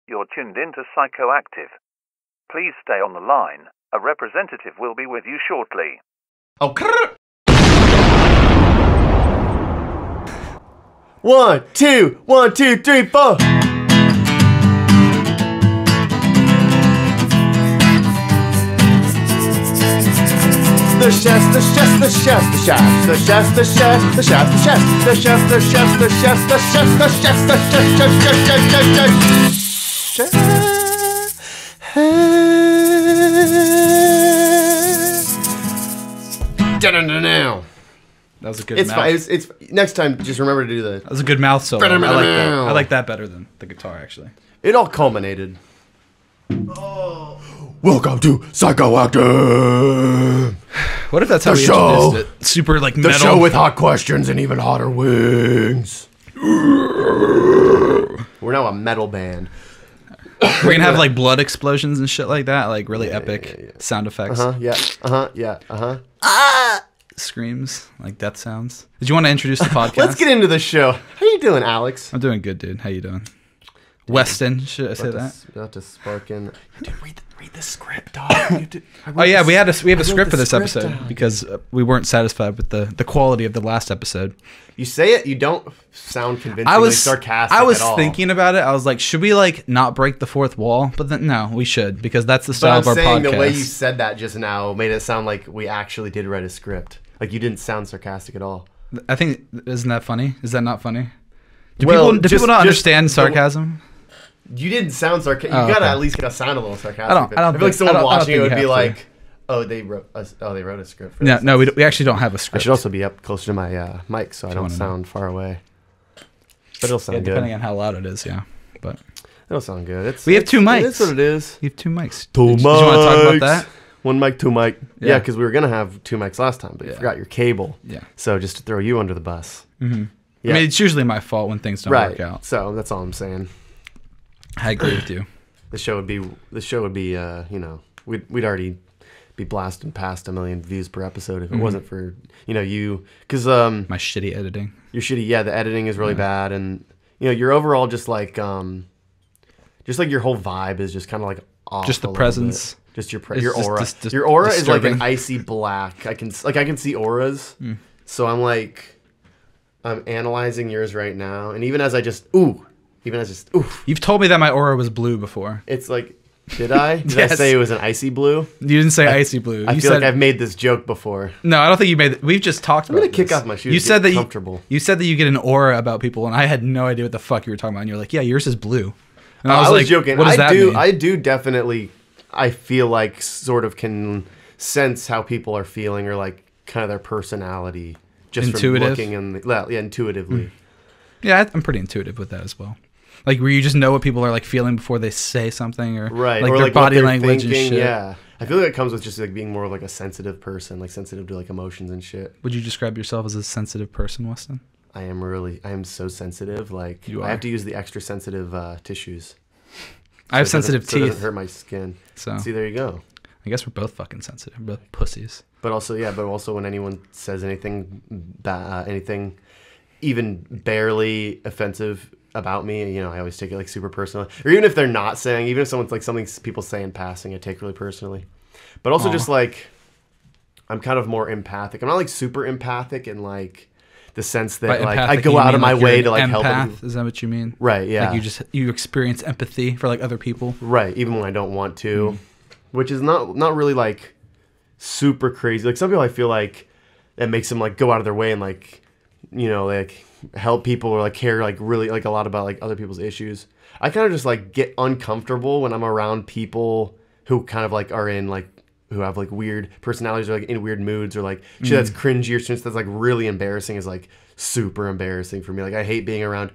You're tuned in to Psychoactive. Please stay on the line. A representative will be with you shortly. Okay. 1, 2, 1, 2, 3, 4. The chefs, the chefs, the chefs, the chefs, the chefs, the chefs, the chefs, the chefs, the chefs, the chefs, the chefs, the chefs, the chefs, the chefs, the chefs. That was a good It's mouth. fine. It's next time. Just remember to do the. That was a good mouth solo. I like that. I like that better than the guitar, actually. It all culminated. Oh. Welcome to Psychoactive. What if that's how The we show. introduced it? Super like The metal. show with hot questions and even hotter wings. We're now a metal band. We're gonna have like blood explosions and shit like that, like really epic sound effects, screams, like death sounds. Did you want to introduce the podcast? Let's get into the show. How you doing, Alex? I'm doing good, dude. How you doing? Weston, should I say that? Not to spark in. Dude, read the script, dog. Oh yeah, we have a script for this episode because we weren't satisfied with the quality of the last episode. You say it, you don't sound convincingly sarcastic. I was at all. thinking about it. I was like, should we like not break the fourth wall? But then no, we should because that's the But style I'm of our saying podcast. the way you said that just now made it sound like we actually did write a script. Like you didn't sound sarcastic at all. I think isn't that funny? Is that not funny? Do Well, people not understand sarcasm? You didn't sound sarcastic. You gotta at least sound a little sarcastic. I don't feel like someone watching it would think be you have like, "Oh, they wrote a script." For No, this. no, we actually don't have a I script. should also be up closer to my mic so I don't wanna sound far away. But it'll sound good. depending on how loud it is, yeah. But It'll sound good. we have two mics. It is what it is. you have two mics. Two Did you want to talk about that? One mic, two mic. Yeah. Yeah, because we were gonna have two mics last time, but you Yeah. forgot your cable. Yeah. So just to throw you under the bus. Mm-hmm. Yeah. I mean, it's usually my fault when things don't work out. So that's all I'm saying. I agree with you. The show would be, we'd already be blasting past 1 million views per episode if it wasn't for, you, because My shitty editing. you're shitty. Yeah, the editing is really bad, and your overall just like your whole vibe is just kind of like off. Just the a little presence. bit. Just your It's your just aura. dis- Your aura is like disturbing. an icy black. I can see auras. So I'm analyzing yours right now, and even as I just ooh. You've told me that my aura was blue before. It's like, did I? Did I Yes. say it was an icy blue? You didn't say icy blue. I You feel said, like I've made this joke before. No, I don't think you made it. We've just talked about I'm gonna kick this. off my shoes. You said that comfortable. you said that you get an aura about people, and I had no idea what the fuck you were talking about. And you're like, yeah, yours is blue. And I was like, joking. What does that mean? I do definitely. I feel like sort of can sense how people are feeling or like kind of their personality just Intuitive? from looking intuitively. Yeah, I'm pretty intuitive with that as well. Like, where you just know what people are like feeling before they say something, or Right, like or their like what body they're language and thinking, shit. Yeah, I feel like it comes with just like being more of like a sensitive person, like sensitive to like emotions and shit. Would you describe yourself as a sensitive person, Weston? I am so sensitive. Like You I are. have to use the extra sensitive tissues. I have So it doesn't- sensitive so it doesn't teeth, hurt my skin. so See, there you go. I guess we're both fucking sensitive. We're both pussies. But also when anyone says anything anything even barely offensive about me, I always take it like super personally. Or even if they're not saying, even if someone's like something people say in passing, I take really personally. But also just like I'm kind of more empathic. I'm not like super empathic in like the sense that By like I empathic, go you out mean of my like you're way an to like help empath? people. Is that what you mean? Right, yeah. Like you experience empathy for like other people. Right, even when I don't want to, which is not really like super crazy. Like some people, I feel like that makes them like go out of their way and like like help people or like care like really like a lot about like other people's issues. I kind of just like get uncomfortable when I'm around people who kind of like are in like who have like weird personalities or like in weird moods or like shit that's cringy or shit that's like really embarrassing is like super embarrassing for me. Like I hate being around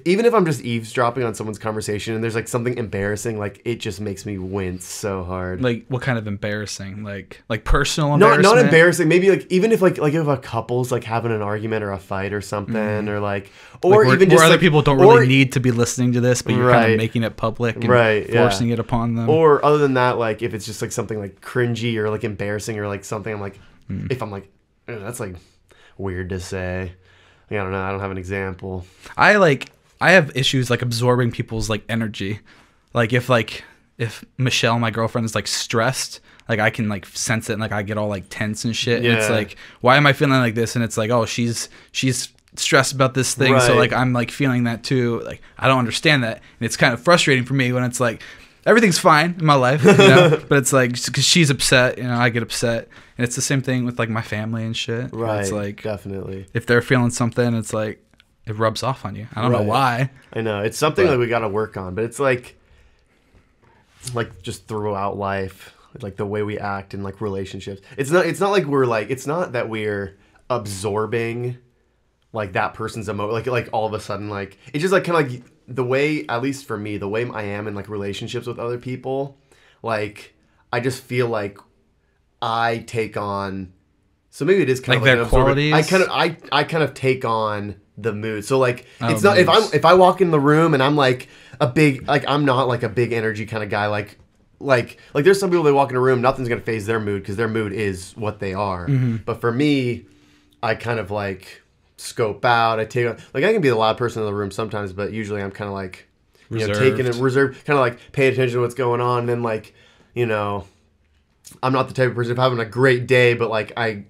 even if I'm just eavesdropping on someone's conversation and there's like something embarrassing, like it just makes me wince so hard. Like what kind of embarrassing? Like personal embarrassment? Not embarrassing. Maybe like even if like if a couple's like having an argument or a fight or something or like or Like, even where just other like, people don't really need to be listening to this, but you're kind Right. of making it public and Right, yeah. forcing it upon them. Or other than that, like if it's just like something like cringy or like embarrassing or like something, I'm like, if I'm like, that's like weird to say. Like, I don't know. I don't have an example. I have issues like absorbing people's like energy. like if Michelle, my girlfriend, is like stressed, like I can like sense it, and like I get all like tense and shit. Yeah. And it's like, why am I feeling like this? And it's like, oh, she's stressed about this thing, so like I'm like feeling that too. Like I don't understand that, and it's kind of frustrating for me when it's like everything's fine in my life, you know, but it's like because she's upset, you know, I get upset, and it's the same thing with like my family and shit. Right. It's like definitely if they're feeling something, it's like it rubs off on you. I don't know why. I know it's something that we got to work on, but it's like just throughout life, like the way we act in like relationships. It's not like we're like, it's not that we're absorbing like that person's emotion, like all of a sudden, like it's just like kind of like the way, at least for me, the way I am in like relationships with other people, like I just feel like I take on, so maybe it is kind like of their like qualities. I kind of take on the mood. So like it's not if I walk in the room and I'm like a big, like I'm not like a big energy kind of guy, like there's some people that walk in a room, nothing's gonna phase their mood because their mood is what they are. But for me, I kind of like scope out. I take like I can be the loud person in the room sometimes, but usually I'm kind of like taking it reserved, kind of like pay attention to what's going on. And then like I'm not the type of person if I'm having a great day, but like I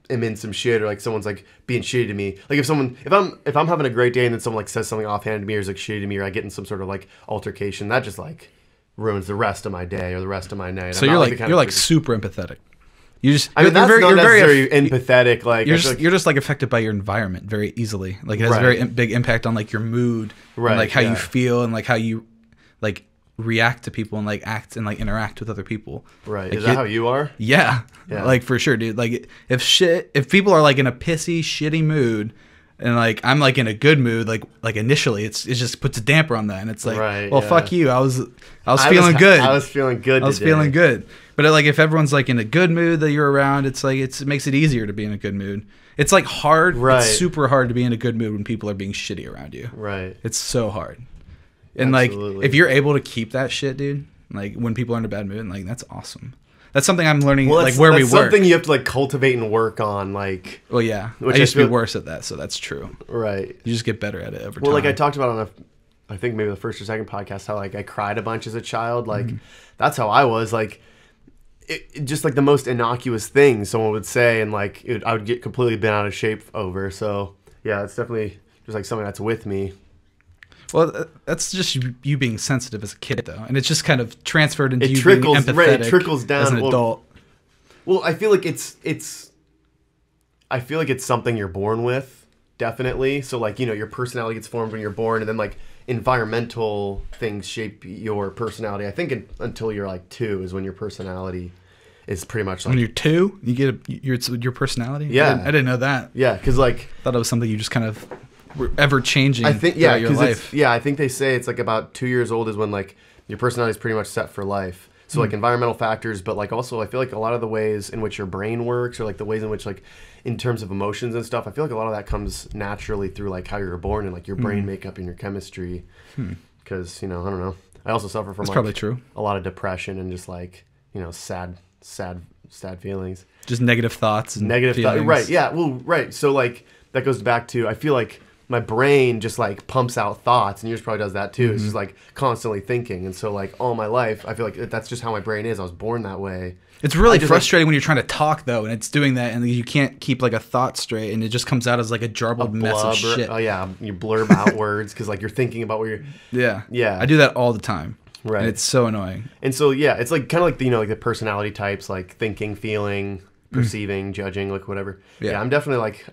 am in some shit, or like someone's like being shitty to me. Like if I'm having a great day and then someone like says something offhand to me or is like shitty to me, or I get in some sort of like altercation, that just like ruins the rest of my day or the rest of my night. So you're like super empathetic. You just you're very empathetic. Like you're just like affected by your environment very easily. Like it has a very big impact on like your mood, and like how you feel, and like how you like react to people and like act and like interact with other people. Right. Like, is that how you are? Yeah. Like for sure, dude. Like if people are like in a pissy, shitty mood, and like I'm like in a good mood, like initially it just puts a damper on that, and it's like, fuck you. I was feeling good. I was feeling good. I was feeling good. But like if everyone's like in a good mood that you're around, it's like it makes it easier to be in a good mood. It's like hard. Right. It's super hard to be in a good mood when people are being shitty around you. Right. It's so hard. And like if you're able to keep that shit, dude, like when people are in a bad mood, like that's awesome. That's something I'm learning. Like where we work, something you have to like cultivate and work on. Like, well, yeah, I used to be worse at that, so that's true. Right. You just get better at it over time. Well, like I talked about on I think maybe the first or second podcast, how like I cried a bunch as a child. Like that's how I was. Like it just like the most innocuous thing someone would say, and like I would get completely bent out of shape over. So yeah, it's definitely just like something that's with me. Well, that's just you being sensitive as a kid, though, and it's just kind of transferred into you being empathetic. It trickles down as an adult. Well, I feel like it's something you're born with, definitely. So like your personality gets formed when you're born, and then like environmental things shape your personality. I think until you're like 2 is when your personality is pretty much like. When you're 2, you get your personality. Yeah, I didn't know that. Yeah, because like I thought it was something you just kind of. Ever changing. I think your life. I think they say it's like about 2 years old is when like your personality is pretty much set for life. So like environmental factors, but like also I feel like a lot of the ways in which your brain works, or like the ways in which like in terms of emotions and stuff, I feel like a lot of that comes naturally through like how you were born and like your brain makeup and your chemistry. Because I don't know. I also suffer from probably true. A lot of depression and just like sad feelings. Just negative thoughts and negative thoughts. Right. Yeah. Well. Right. So like that goes back to I feel like. My brain just like pumps out thoughts, and yours probably does that too. It's just like constantly thinking, and so like all my life, I feel like that's just how my brain is. I was born that way. It's really frustrating when you're trying to talk though, and it's doing that, and you can't keep like a thought straight, and it just comes out as like a jarbled mess of shit. Oh yeah, you blurb out words because like you're thinking about what you're. Yeah. I do that all the time. Right. And it's so annoying. And so yeah, it's like kind of like like the personality types, like thinking, feeling, perceiving, judging, like whatever. Yeah, I'm definitely like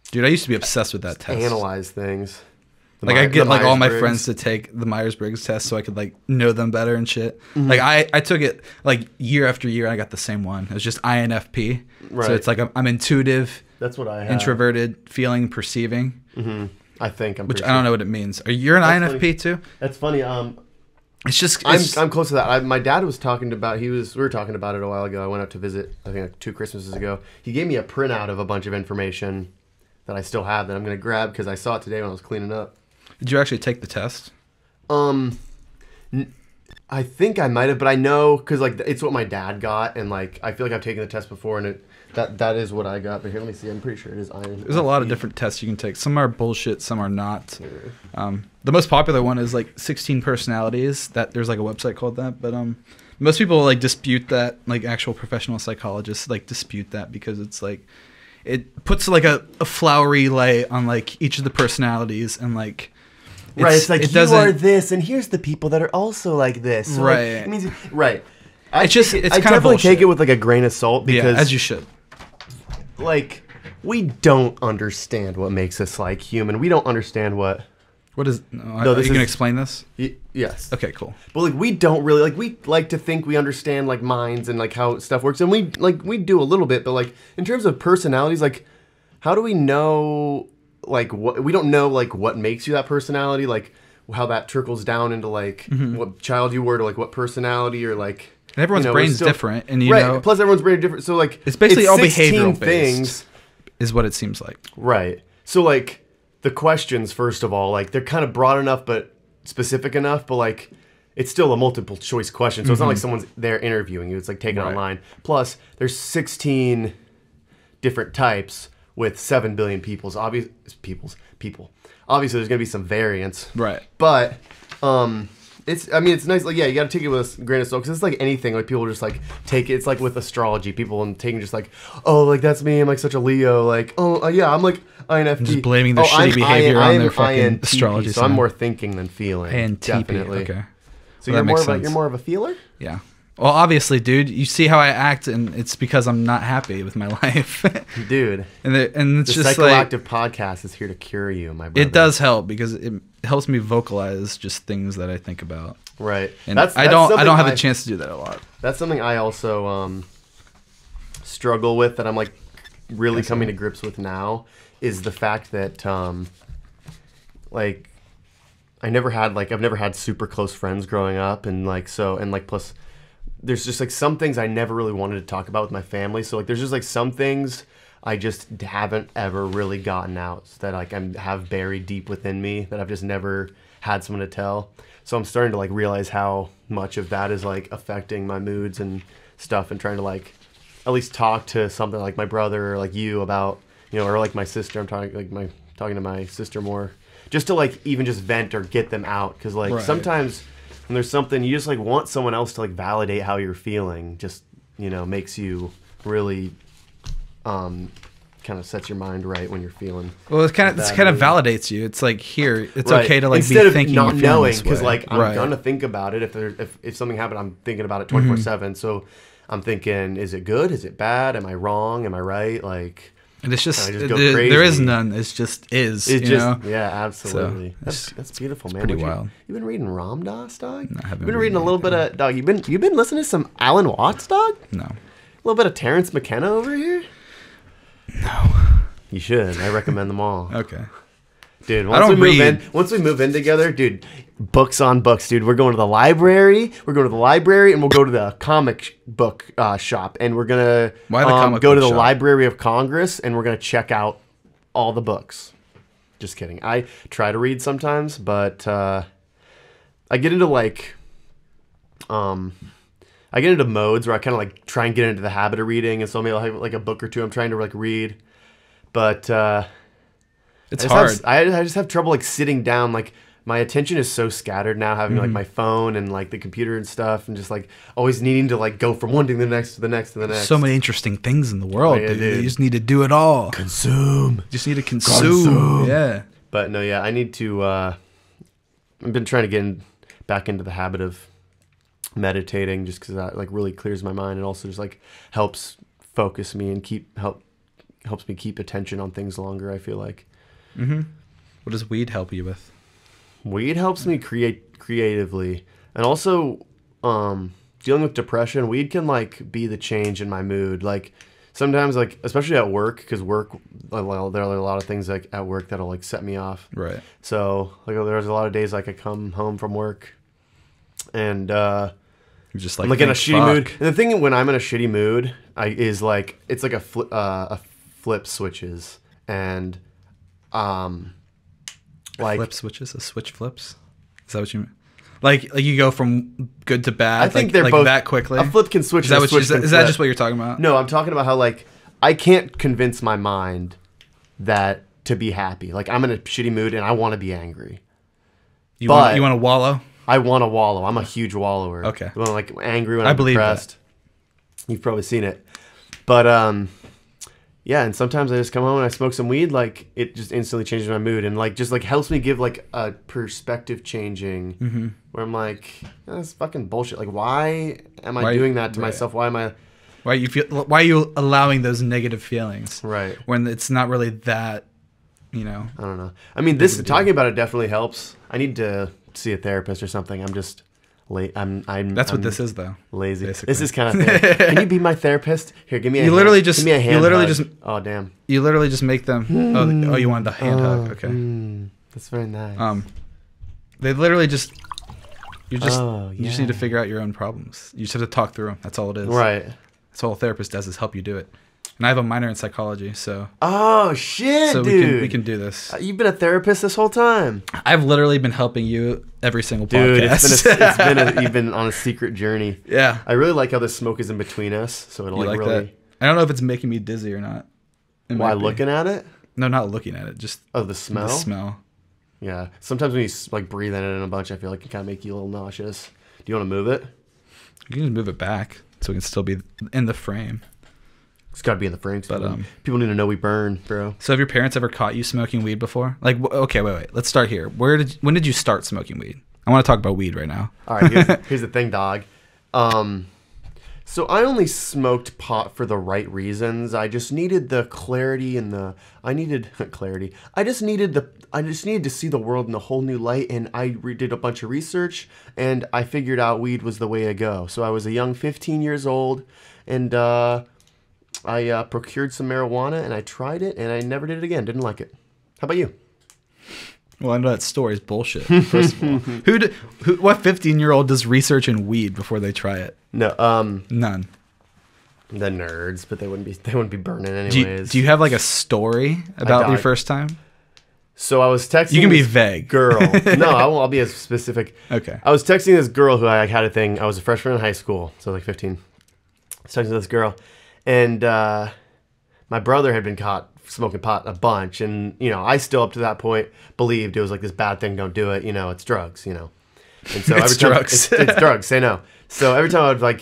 Dude, I used to be obsessed with that test. Analyze things. Like I get like all my friends to take the Myers-Briggs test so I could like know them better and shit. Like I took it like year after year. I got the same one. It was just INFP. Right. So it's like I'm intuitive. That's what I have. Introverted, feeling, perceiving. I think I'm. Which I don't know what it means. You're an INFP too? That's funny. It's just I'm close to that. My dad was talking about. We were talking about it a while ago. I went up to visit. I think like 2 Christmases ago. He gave me a printout of a bunch of information that I still have that I'm gonna grab because I saw it today when I was cleaning up. Did you actually take the test? I think I might have, but I know because like it's what my dad got, and like I feel like I've taken the test before, and That is what I got. But here, let me see. I'm pretty sure it is iron. There's a lot of different tests you can take. Some are bullshit, some are not. The most popular one is like 16 personalities. That there's like a website called that, but most people like dispute that. Like actual professional psychologists like dispute that because it's like it puts like a flowery light on like each of the personalities and like. It's like you are this, and here's the people that are also like this. So, right. Like, it means right. I kind of definitely take it with like a grain of salt because as you should. Like we don't understand what makes us like human. We don't understand what is. Are you gonna explain this? Yes. Okay. Cool. But like we don't really like we like to think we understand like minds and like how stuff works, and we do a little bit, but like in terms of personalities, like how do we know? Like what we don't know, like what makes you that personality, like how that trickles down into like what child you were to like what personality or like. And everyone's brain's different, and you right. know. Plus, everyone's brain is different, so like it's basically all 16 behavioral things, is what it seems like. Right. So like the questions, first of all, like they're kind of broad enough but specific enough, but like it's still a multiple choice question, so it's not like someone's there interviewing you. It's like taken online. Plus, there's 16 different types. With 7 billion people. Obviously, there's gonna be some variance, right? But it's nice. Like, yeah, you gotta take it with a grain of salt because it's like anything. Like people just like take it. It's like with astrology, people and taking just like, oh, like that's me. I'm like such a Leo. Like, oh, yeah, I'm like INFP. Just blaming their shitty behavior on their fucking INTP, astrology. So I'm more thinking than feeling. INTP, definitely. okay. So you're more of a feeler. Yeah. Well, obviously, dude, you see how I act, and it's because I'm not happy with my life. Dude. And it's the just like... Psychoactive podcast is here to cure you, my brother. It does help, because it helps me vocalize just things that I think about. Right. And I don't have the chance to do that a lot. That's something I also struggle with, that I'm like really coming to grips with now, is the fact that like I've never had super close friends growing up, and like plus there's just like some things I never really wanted to talk about with my family. So like there's just like some things I just haven't ever really gotten out that like I have buried deep within me that I've just never had someone to tell. So I'm starting to like realize how much of that is like affecting my moods and stuff, and trying to like at least talk to something like my brother or like you about, you know, or like my sister. I'm talking to my sister more, just to like even just vent or get them out, because like sometimes when there's something you just like want someone else to like validate how you're feeling, just, you know, makes you really kind of sets your mind right when you're feeling. Well, it kind of validates you. It's like, here, it's right. okay to like instead be thinking, of not knowing, because like I'm gonna think about it if something happened. I'm thinking about it 24/7. So I'm thinking, is it good? Is it bad? Am I wrong? Am I right? Like. And it's just there is none. It's just is. It's just know? Yeah, absolutely. So that's beautiful, man. Pretty wild. You been reading Ram Dass, dog? No, I haven't. You've been reading a little bit of dog. You've been listening to some Alan Watts, dog? No. A little bit of Terrence McKenna over here? No. You should. I recommend them all. Okay. Dude, once we move in together, dude, books on books, dude. We're going to the library. And we'll go to the comic book shop, and we're gonna go to the Library of Congress, and we're gonna check out all the books. Just kidding. I try to read sometimes, but I get into modes where I kind of like try and get into the habit of reading, and so maybe I'll have like a book or two I'm trying to like read, but. It's hard. I just have trouble like sitting down. Like my attention is so scattered now, having like my phone and like the computer and stuff, and just like always needing to like go from one thing to the next to the next to the next. So many interesting things in the world, dude. You just need to do it all. Consume. Just need to consume. Yeah. But no, yeah, I need to. I've been trying to get back into the habit of meditating, just because that like really clears my mind, and also just like helps focus me and helps me keep attention on things longer, I feel like. Mm-hmm. What does weed help you with? Weed helps me create creatively, and also dealing with depression. Weed can like be the change in my mood. Like sometimes, like especially at work, because there are a lot of things like at work that'll like set me off. Right. So like there's a lot of days like I come home from work, and you're just like I'm like in a shitty mood. And the thing when I'm in a shitty mood, is like it's like a flip switches, and like flip switches, a switch flips. Is that what you mean? Like you go from good to bad? I think like, they're like both that quickly. A flip can switch. Is that just what you're talking about? No, I'm talking about how like I can't convince my mind that to be happy. Like, I'm in a shitty mood and I want to be angry. You want to wallow? I want to wallow. I'm a huge wallower. Okay. When I'm like angry, when I'm depressed. That. You've probably seen it. But yeah, and sometimes I just come home and I smoke some weed, like it just instantly changes my mood and like just like helps me give like a perspective changing where I'm like, that's fucking bullshit. Like, why am I doing that to myself? Why am I? Why are you allowing those negative feelings? Right. When it's not really that, you know. I don't know. I mean, talking about it definitely helps. I need to see a therapist or something. I'm just late. That's what this is, though. Lazy. Basically. This is kind of thing. Can you be my therapist? Here, give me a hand. Give me a hand hug. Oh, damn. You literally just make them. Oh, you wanted the hand hug. Okay. That's very nice. They literally just. You just need to figure out your own problems. You just have to talk through them. That's all it is. Right. That's all a therapist does, is help you do it. And I have a minor in psychology, so. Oh shit, so dude! we can do this. You've been a therapist this whole time. I've literally been helping you every single podcast. You've been on a secret journey. Yeah. I really like how the smoke is in between us, so it'll like really. That? I don't know if it's making me dizzy or not. Why looking at it? No, not looking at it. Just the smell. The smell. Yeah. Sometimes when you like breathe in it in a bunch, I feel like it kind of make you a little nauseous. Do you want to move it? You can just move it back so we can still be in the frame. It's got to be in the frame. But people need to know we burn, bro. So have your parents ever caught you smoking weed before? Like, okay, wait. Let's start here. When did you start smoking weed? I want to talk about weed right now. All right, here's the thing, dog. So I only smoked pot for the right reasons. I just needed the clarity and I needed clarity. I just needed to see the world in a whole new light, and I did a bunch of research, and I figured out weed was the way to go. So I was a young 15 years old, and I procured some marijuana, and I tried it, and I never did it again. Didn't like it. How about you? Well, I know that story is bullshit, first of all. What 15-year-old does research in weed before they try it? No, none. The nerds, but they wouldn't be burning anyways. Do you have like a story about your first time? So I was texting. You can be vague. Girl. No, I'll be as specific. Okay. I was texting this girl who I had a thing. I was a freshman in high school, so like 15. I was texting this girl, and my brother had been caught smoking pot a bunch, and I still up to that point believed it was like this bad thing. Don't do it. It's drugs. And so it's drugs. It's drugs. Say no. So every time I would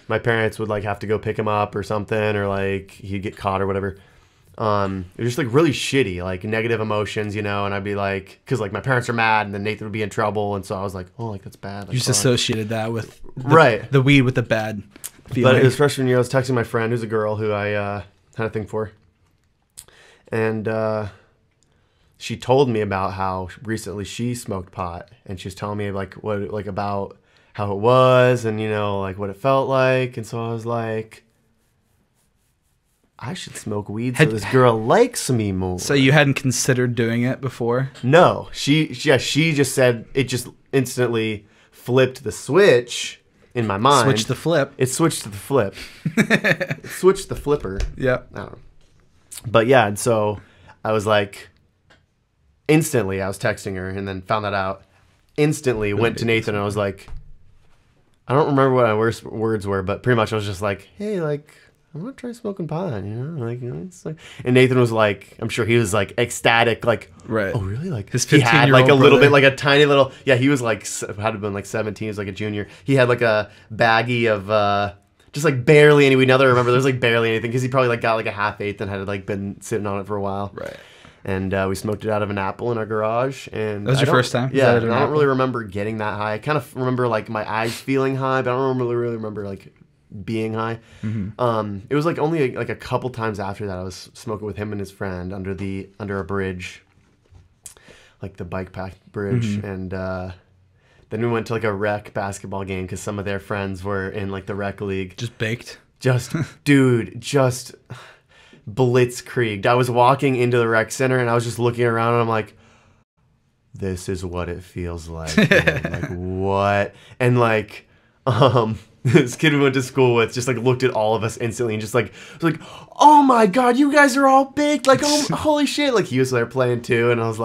my parents would have to go pick him up or something, or he'd get caught or whatever. It was just really shitty, negative emotions, and I'd be because my parents are mad, and then Nathan would be in trouble, and so I was like, oh, that's bad. You just associated that with the weed with the bad feeling. But it was freshman year. I was texting my friend, who's a girl who I had a thing for, and she told me about how recently she smoked pot, and she was telling me about how it was, and what it felt like, and so I was like, I should smoke weed so this girl likes me more. So you hadn't considered doing it before? No, she just said it just instantly flipped the switch in my mind. Switched the flip. It switched to the flip. It switched the flipper. Yeah. I don't know. But yeah, and so I was instantly I was texting her and then found that out. Instantly went to Nathan and I was like, I don't remember what my worst words were, but pretty much I was just like, hey, I'm gonna try smoking pot, it's and Nathan was I'm sure he was ecstatic, right. Oh really? His 15-year-old he had a little bit, a tiny little, yeah, he was had to have been 17, he was a junior. He had a baggie of just barely any weed. Now that I remember, there's barely anything because he probably got a half-eighth and had been sitting on it for a while. Right. And we smoked it out of an apple in our garage. And that was your first time? Yeah, and I don't really remember getting that high. I kind of remember my eyes feeling high, but I don't really remember being high. Mm-hmm. It was only a couple times after that I was smoking with him and his friend under a bridge, the bike path bridge, and then we went to a rec basketball game because some of their friends were in the rec league. Just baked. Just blitzkrieged. I was walking into the rec center and I was just looking around and I'm like, this is what it feels like. What? And this kid we went to school with just looked at all of us instantly and just was oh my god, you guys are all baked, oh holy shit. He was there playing too, and I was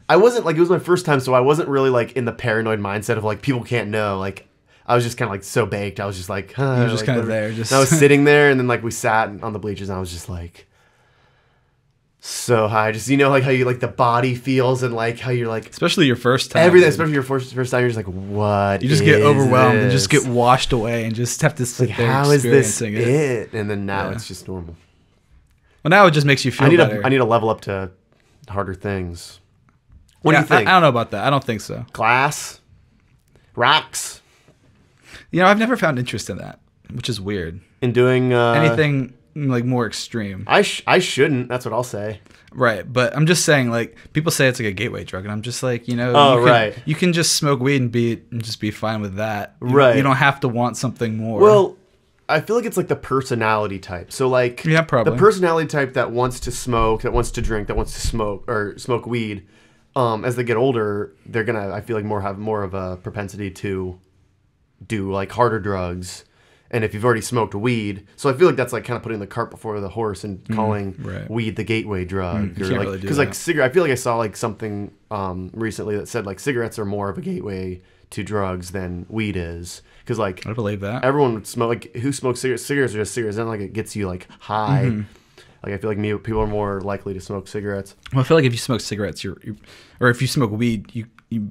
I wasn't it was my first time, so I wasn't really in the paranoid mindset of people can't know. I was just kind of like so baked. I was just like, You were just like, kind of whatever. there. Just And I was sitting there, and then like we sat on the bleachers, and I was just like so high. Just like how you like the body feels, and like how you're like especially your first time. everything, dude. especially your first time. You're just like, what? You just get overwhelmed and just this? get washed away and just have to sit Like, there how is this experiencing it? And then now Yeah. it's just normal. Well, now it just makes you feel better. I need to level up to harder things. What do Yeah, you think? I don't know about that. I don't think so. Glass, rocks, I've never found interest in that, which is weird. in doing Anything like more extreme. I shouldn't. That's what I'll say. Right, but I'm just saying, like, people say it's like a gateway drug, and I'm just like, Oh, right. You can just smoke weed and just be fine with that. Right. You don't have to want something more. Well, I feel like it's like the personality type. So like Yeah, probably. the personality type that wants to smoke, that wants to drink, that wants to smoke weed, as they get older, they're gonna I feel like have more of a propensity to do like harder drugs. And if you've already smoked weed, so I feel like that's like kind of putting the cart before the horse and calling right. weed the gateway drug. You Or can't like, really do because like that. cigarette, I feel like I saw like something recently that said like cigarettes are more of a gateway to drugs than weed is. Because like I believe that. everyone would smoke, like who smokes cigarettes? Cigarettes are just cigarettes. And like it gets you like high. Mm-hmm. Like I feel like people are more likely to smoke cigarettes. Well, I feel like if you smoke cigarettes, or if you smoke weed, you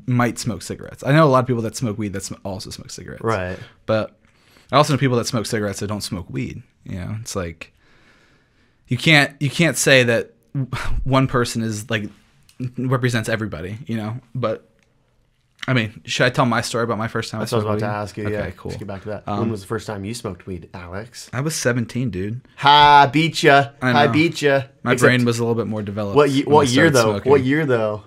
might smoke cigarettes. I know a lot of people that smoke weed that also smoke cigarettes. Right. But I also know people that smoke cigarettes that don't smoke weed. It's like you can't say that one person is like represents everybody. But I mean, should I tell my story about my first time? That's what I was about to ask you. Okay, Yeah, cool. Let's get back to that. When was the first time you smoked weed, Alex? I was 17, dude. Ha, beat ya. I I know. beat ya. My brain was a little bit more developed. What when I year started though? smoking. What year though?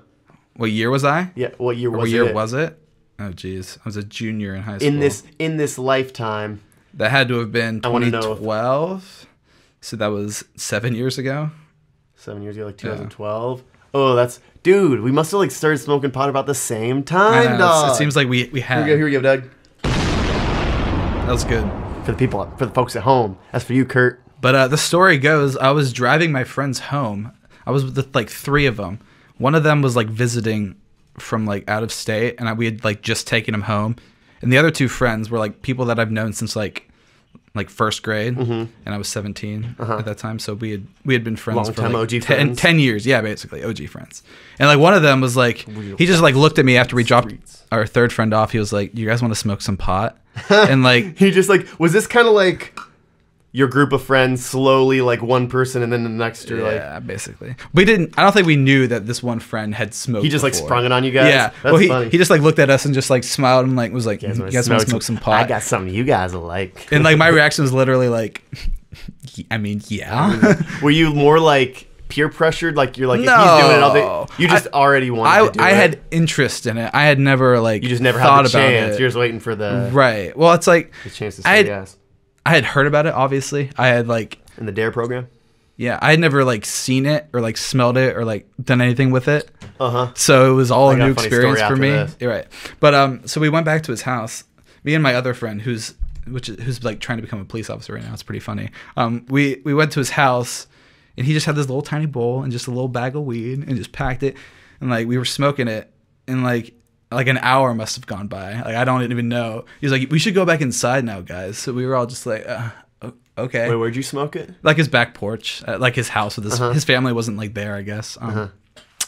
What year was I? Yeah. What year Or was what year it? was it? Oh, geez. I was a junior in high school. In this lifetime? That had to have been I wanna know if- 2012. So that was 7 years ago. 7 years ago, like 2012. Oh, that's dude. We must have like started smoking pot about the same time, I know, dog. it seems like we had. Here we go, Doug. That was good. For the folks at home. That's for you, Kurt. But the story goes, I was driving my friends home. I was with like 3 of them. One of them was like visiting from like out of state, and we had like just taken him home. And the other 2 friends were like people that I've known since like first grade, and I was 17 at that time. So we had been friends for Long-time like OG friends. 10 years. Yeah, basically OG friends. And like one of them was like, he just like looked at me after we dropped our 3rd friend off. He was like, "You guys want to smoke some pot?" And like He just like was this kind of like your group of friends slowly like one person and then the next you're like yeah, basically. We didn't. I don't think we knew that this one friend had smoked. he just like before. sprung it on you guys. Yeah. That's he funny. just like looked at us and just like smiled and like was like, "You guys want to smoke some pot?" I got something you guys will like. And like my reaction was literally like, I mean, yeah. Were you more like peer pressured? Like you're like if No. he's doing it, I'll do. You just already wanted to do I it. had interest in it. I had never like You just never thought had the about chance. it. You're just waiting for the Right. Well, it's like chance to I say had- yes. I had heard about it. Obviously, I had like In the DARE program. yeah, I had never like seen it or like smelled it or like done anything with it. Uh-huh. So it was all I a got new a funny experience story for after me. this. You're right. But so we went back to his house. Me and my other friend, who's like trying to become a police officer right now. It's pretty funny. We went to his house, and he just had this little tiny bowl and just a little bag of weed, and just packed it, and like we were smoking it, and like an hour must have gone by. Like I don't even know. He was like, "We should go back inside now, guys." So we were all just like, "Okay." Wait, where'd you smoke it? Like his back porch, like his house with his family wasn't like there, I guess.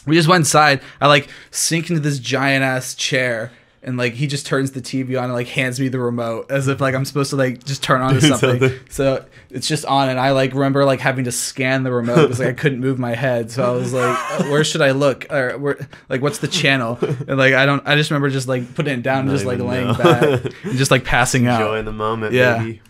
We just went inside. I like sink into this giant ass chair, and like he just turns the TV on and like hands me the remote as if like I'm supposed to like just turn on to something. So it's just on, and I like remember like having to scan the remote because like I couldn't move my head. So I was like, where should I look? Or like what's the channel? And like I just remember just like putting it down and just like laying back and just like passing out. Enjoy the moment, Yeah. baby.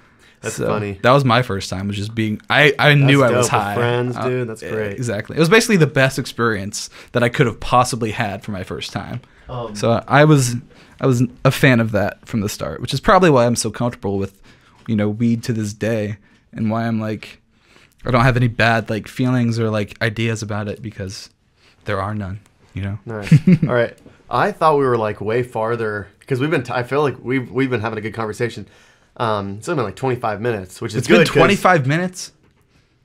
That's So, funny. That was my first time, was just being. I knew I was dope with high. friends, dude. That's great. Exactly. It was basically the best experience that I could have possibly had for my first time. Um, So I was a fan of that from the start, which is probably why I'm so comfortable with, weed to this day, and why I'm like, I don't have any bad like feelings or like ideas about it because there are none. Nice. All right. I thought we were like way farther because I feel like we've been having a good conversation. It's only been like 25 minutes, which is It's good. been 'cause 25 minutes.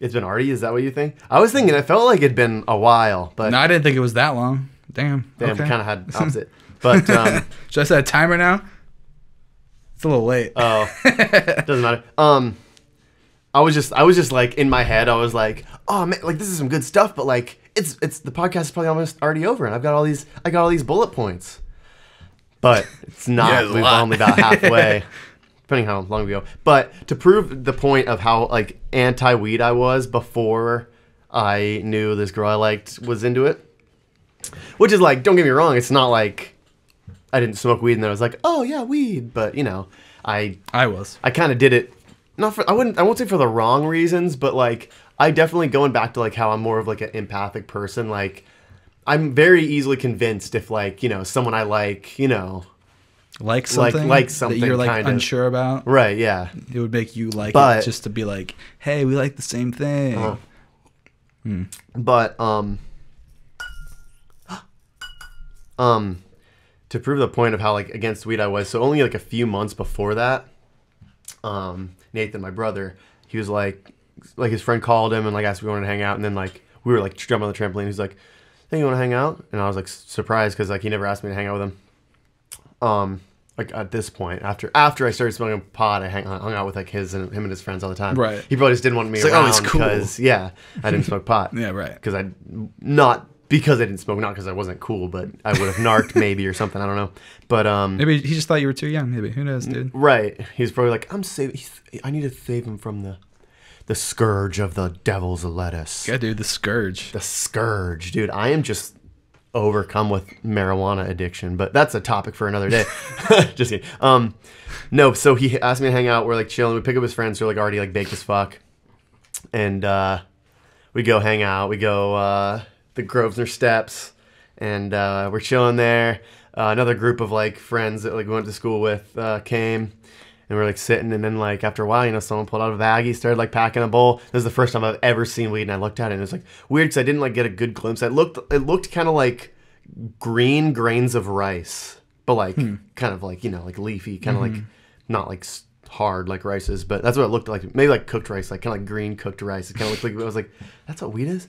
It's been already. Is that what you think? I was thinking it felt like it'd been a while, but No, I didn't think it was that long. Damn. damn, Okay. we kind of had opposite. But Should I set a timer now? It's a little late. Oh, doesn't matter. I was just like in my head. I was like, oh man, like this is some good stuff, but like it's the podcast is probably almost already over, and I got all these bullet points. But it's not. Yeah, it's a We've lot. only about halfway, depending how long we go. But to prove the point of how like anti-weed I was before I knew this girl I liked was into it, which is like, don't get me wrong, it's not like I didn't smoke weed and then I was like, oh yeah, weed. But you know, I kind of did it. Not for, I won't say for the wrong reasons, but like I definitely, going back to like how I'm more of like an empathic person, like I'm very easily convinced if like, you know, someone I like, you know, like something that you're like kind of unsure about. Right, yeah. It would make you like But- it just to be like, hey, we like the same thing. But to prove the point of how like against weed I was, so only like a few months before that, Nathan, my brother, he was like his friend called him and like asked if we wanted to hang out, and then like we were like jumping on the trampoline. He's like, "Hey, you want to hang out?" And I was like surprised because like he never asked me to hang out with him. Like at this point, after I started smoking pot, I hung out with like him and his friends all the time. Right. He probably just didn't want me It's like, around oh, he's cool. because I didn't smoke pot. Yeah, right. Because because I didn't smoke, not because I wasn't cool, but I would have narked maybe or something. I don't know. But Maybe he just thought you were too young. Maybe, who knows, dude? right, he's probably like, I need to save him from the scourge of the devil's lettuce. Yeah, dude, the scourge. The scourge, dude. I am just overcome with marijuana addiction, but that's a topic for another day. Just kidding. No, so he asked me to hang out. We're like chilling. We pick up his friends who are like already like baked as fuck, and we go hang out. We go the Grosvenor Steps, and we're chilling there. Another group of like friends that like we went to school with came. And we're like sitting, and then like after a while, you know, someone pulled out a baggie, started like packing a bowl. This is the first time I've ever seen weed, and I looked at it, and it was like weird because I didn't like get a good glimpse. It looked kind of like green grains of rice, but like kind of like, you know, like leafy, kind of like not like hard like rice is, but that's what it looked like. Maybe like cooked rice, like kind of like green cooked rice. It kind of looked like, I was like, that's what weed is.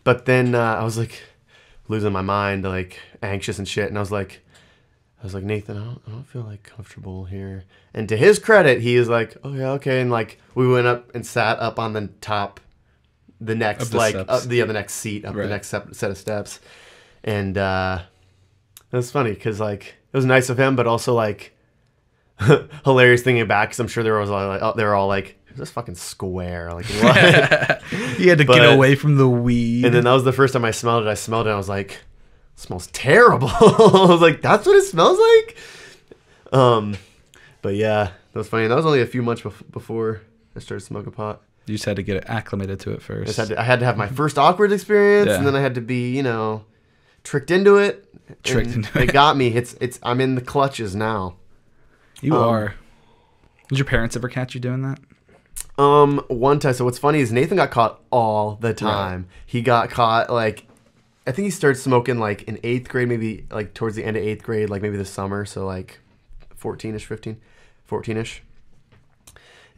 But then I was like losing my mind, like anxious and shit, and I was like, Nathan, I don't feel like comfortable here. And to his credit, he is like, oh yeah, okay. And like we went up and sat up on the top, the next like the next seat up the next set of steps. And it was funny because like it was nice of him, but also like hilarious thinking back because I'm sure they were all like, who's this fucking square? Like what? You had to get away from the weed. And then that was the first time I smelled it. And I was like, it smells terrible. I was like, that's what it smells like? But yeah, that was funny. That was only a few months before I started smoking pot. You just had to get acclimated to it first. I had to have my first awkward experience, and then I had to be, you know, tricked into it. It got me. I'm in the clutches now. You are. Did your parents ever catch you doing that? One time. So what's funny is Nathan got caught all the time. Right. He got caught like, I think he started smoking like in 8th grade, maybe like towards the end of 8th grade, like maybe this summer. So like 14-ish.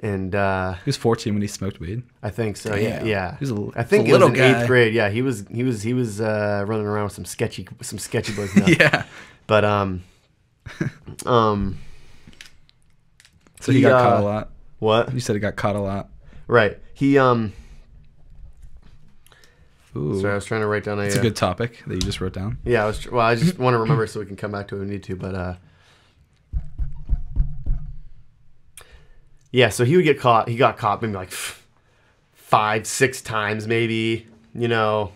And he was 14 when he smoked weed. I think so. Damn. Yeah. I think it was in 8th grade. Yeah, he was running around with some sketchy boys now. Yeah. But so he got caught a lot. What? You said he got caught a lot. Right. He Ooh. Sorry, I was trying to write down It's a good topic that you just wrote down. Yeah, I just want to remember so we can come back to it if we need to, but yeah, so he got caught maybe like 5-6 times maybe, you know.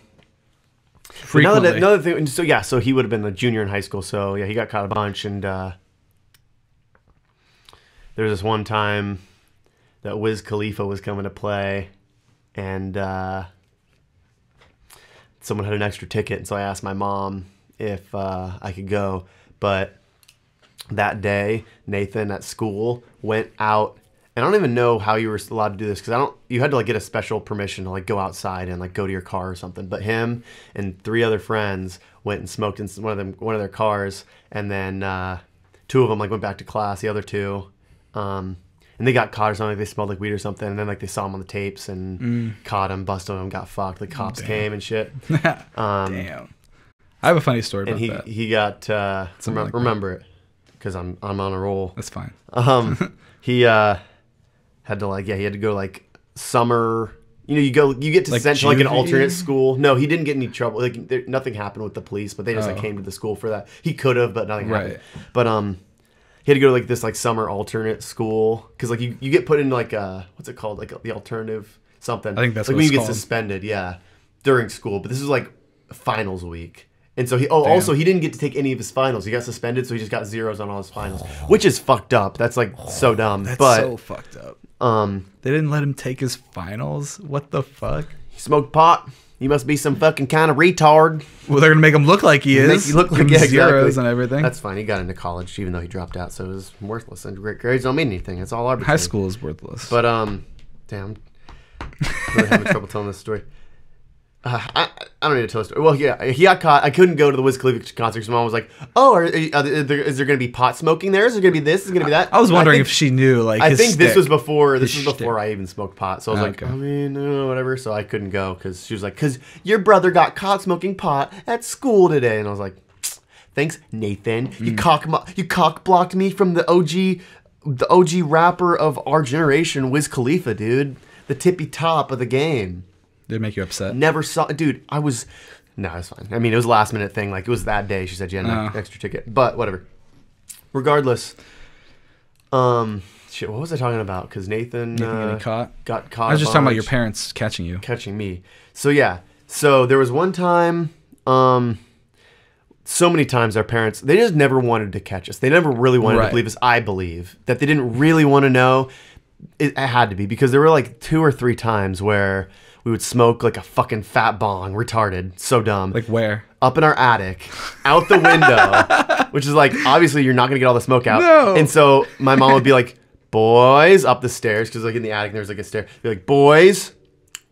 Frequently. Another thing, so he would have been a junior in high school, so yeah, he got caught a bunch, and there was this one time that Wiz Khalifa was coming to play, and someone had an extra ticket, and so I asked my mom if I could go. But that day, Nathan at school went out, and I don't even know how you were allowed to do this because you had to like get a special permission to like go outside and like go to your car or something. But him and 3 other friends went and smoked in one of their cars, and then 2 of them like went back to class. The other 2. And they got caught or something. Like they smelled like weed or something. And then like they saw him on the tapes and caught him, busted him, got fucked. The cops came and shit. Damn. I have a funny story about that. He got, remember it. because I'm on a roll. That's fine. He had to he had to go like summer. You get to Like sent to like an juvie? alternate school. No, he didn't get any trouble. Like nothing happened with the police, but they just like came to the school for that. He could have, but nothing happened. But he had to go to like this like summer alternate school because like you get put in like what's it called, like the alternative something. I think that's like what when it's you get called. suspended, during school. But this is like finals week. And so also he didn't get to take any of his finals. He got suspended, so he just got zeros on all his finals, which is fucked up. That's like so dumb. That's but so fucked up. They didn't let him take his finals. What the fuck? he smoked pot. You must be some fucking kind of retard. Well, they're gonna make him look like he is. Make you look like Give him zeros exactly. and everything. That's fine. He got into college, even though he dropped out, so it was worthless. And great grades don't mean anything. It's all arbitrary. High school is worthless. But damn, I'm really having trouble telling this story. I don't need to tell a story. Well, yeah, he got caught. I couldn't go to the Wiz Khalifa concert because Mom was like, "Oh, is there going to be pot smoking there? Is there going to be this? Is there going to be that?" I was wondering if she knew. Like, I his think this stick. was before. This His was before shtick. I even smoked pot. So I was like, Okay. I mean, whatever. So I couldn't go because she was like, "Because your brother got caught smoking pot at school today," and I was like, "Thanks, Nathan. You cock blocked me from the OG rapper of our generation, Wiz Khalifa, dude. The tippy top of the game." Did it make you upset? Never saw, dude. No, it's fine. I mean, it was a last minute thing. Like it was that day. She said she had an extra ticket, but whatever. Regardless, shit. What was I talking about? Because Nathan getting caught. got caught. I was a just talking about bunch, your parents catching you. catching me. So yeah. So there was one time. So many times our parents, they just never wanted to catch us. They never really wanted to believe us. I believe that they didn't really want to know. It had to be because there were like 2 or 3 times where we would smoke like a fucking fat bong, retarded, so dumb. Like where? Up in our attic, out the window, which is like, obviously you're not going to get all the smoke out. No. And so my mom would be like, "Boys," up the stairs, because like in the attic there's like a stair. Be like, "Boys,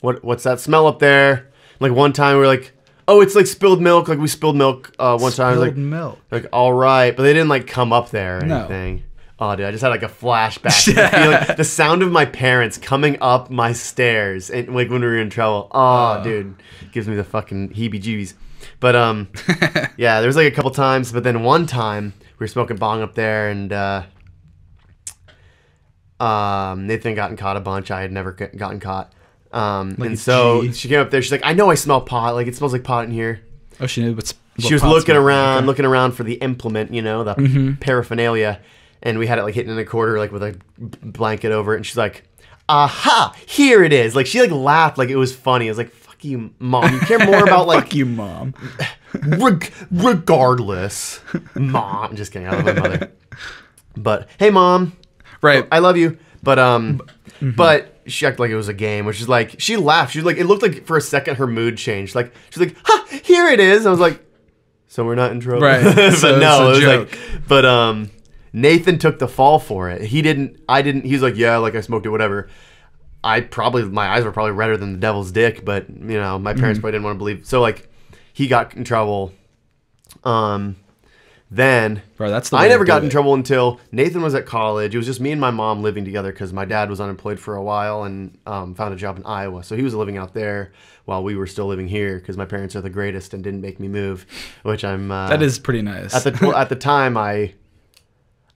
what's that smell up there?" Like one time we were like, "Oh, it's like spilled milk." Like we spilled milk one time. Spilled Like milk. Like, all right. But they didn't like come up there or No. anything. Oh, dude, I just had like a flashback. To the feeling, the sound of my parents coming up my stairs and like when we were in trouble. Oh, dude, gives me the fucking heebie-jeebies. But yeah, there was like a couple times. But then one time we were smoking bong up there, and Nathan gotten caught a bunch. I had never gotten caught. And so she came up there. She's like, "I know I smell pot. Like it smells like pot in here." Oh, she knew what She was pot looking smelled around, like. looking around for the implement, the paraphernalia. And we had it like hidden in a corner, like with a blanket over it. And she's like, "Aha, here it is." Like she like laughed like it was funny. I was like, "Fuck you, Mom. You care more about like." Fuck you, Mom. Regardless, Mom. I'm just kidding. I love my mother. But hey, Mom. Right. I love you. But but she acted like it was a game, which is like she laughed. She was like, it looked like for a second her mood changed. Like she's like, "Ha, here it is." I was like, "So we're not in trouble." Right. But So no, it's it a was joke. like, but Nathan took the fall for it. He didn't. I didn't. He's like, "Yeah, like I smoked it, whatever." My eyes were probably redder than the devil's dick, but my parents probably didn't want to believe. So like, he got in trouble. Then Bro, that's the I way never to do got in it. trouble until Nathan was at college. It was just me and my mom living together because my dad was unemployed for a while and found a job in Iowa. So he was living out there while we were still living here because my parents are the greatest and didn't make me move, which I'm. That is pretty nice. At the time, I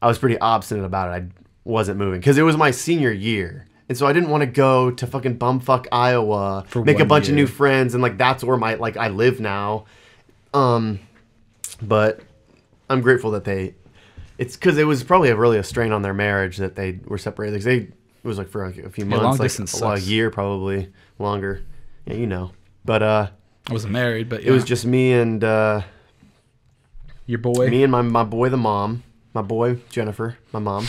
was pretty obstinate about it. I wasn't moving because it was my senior year. And so I didn't want to go to fucking bumfuck Iowa, make a 1 bunch of year. new friends, and like that's where I live now. But I'm grateful that it's because it was probably really a strain on their marriage that they were separated. It was like for like a few months, long like distance a sucks. year probably longer. Yeah, But I wasn't married, but yeah. it was just me and your boy. me and my boy, my boy Jennifer, my mom.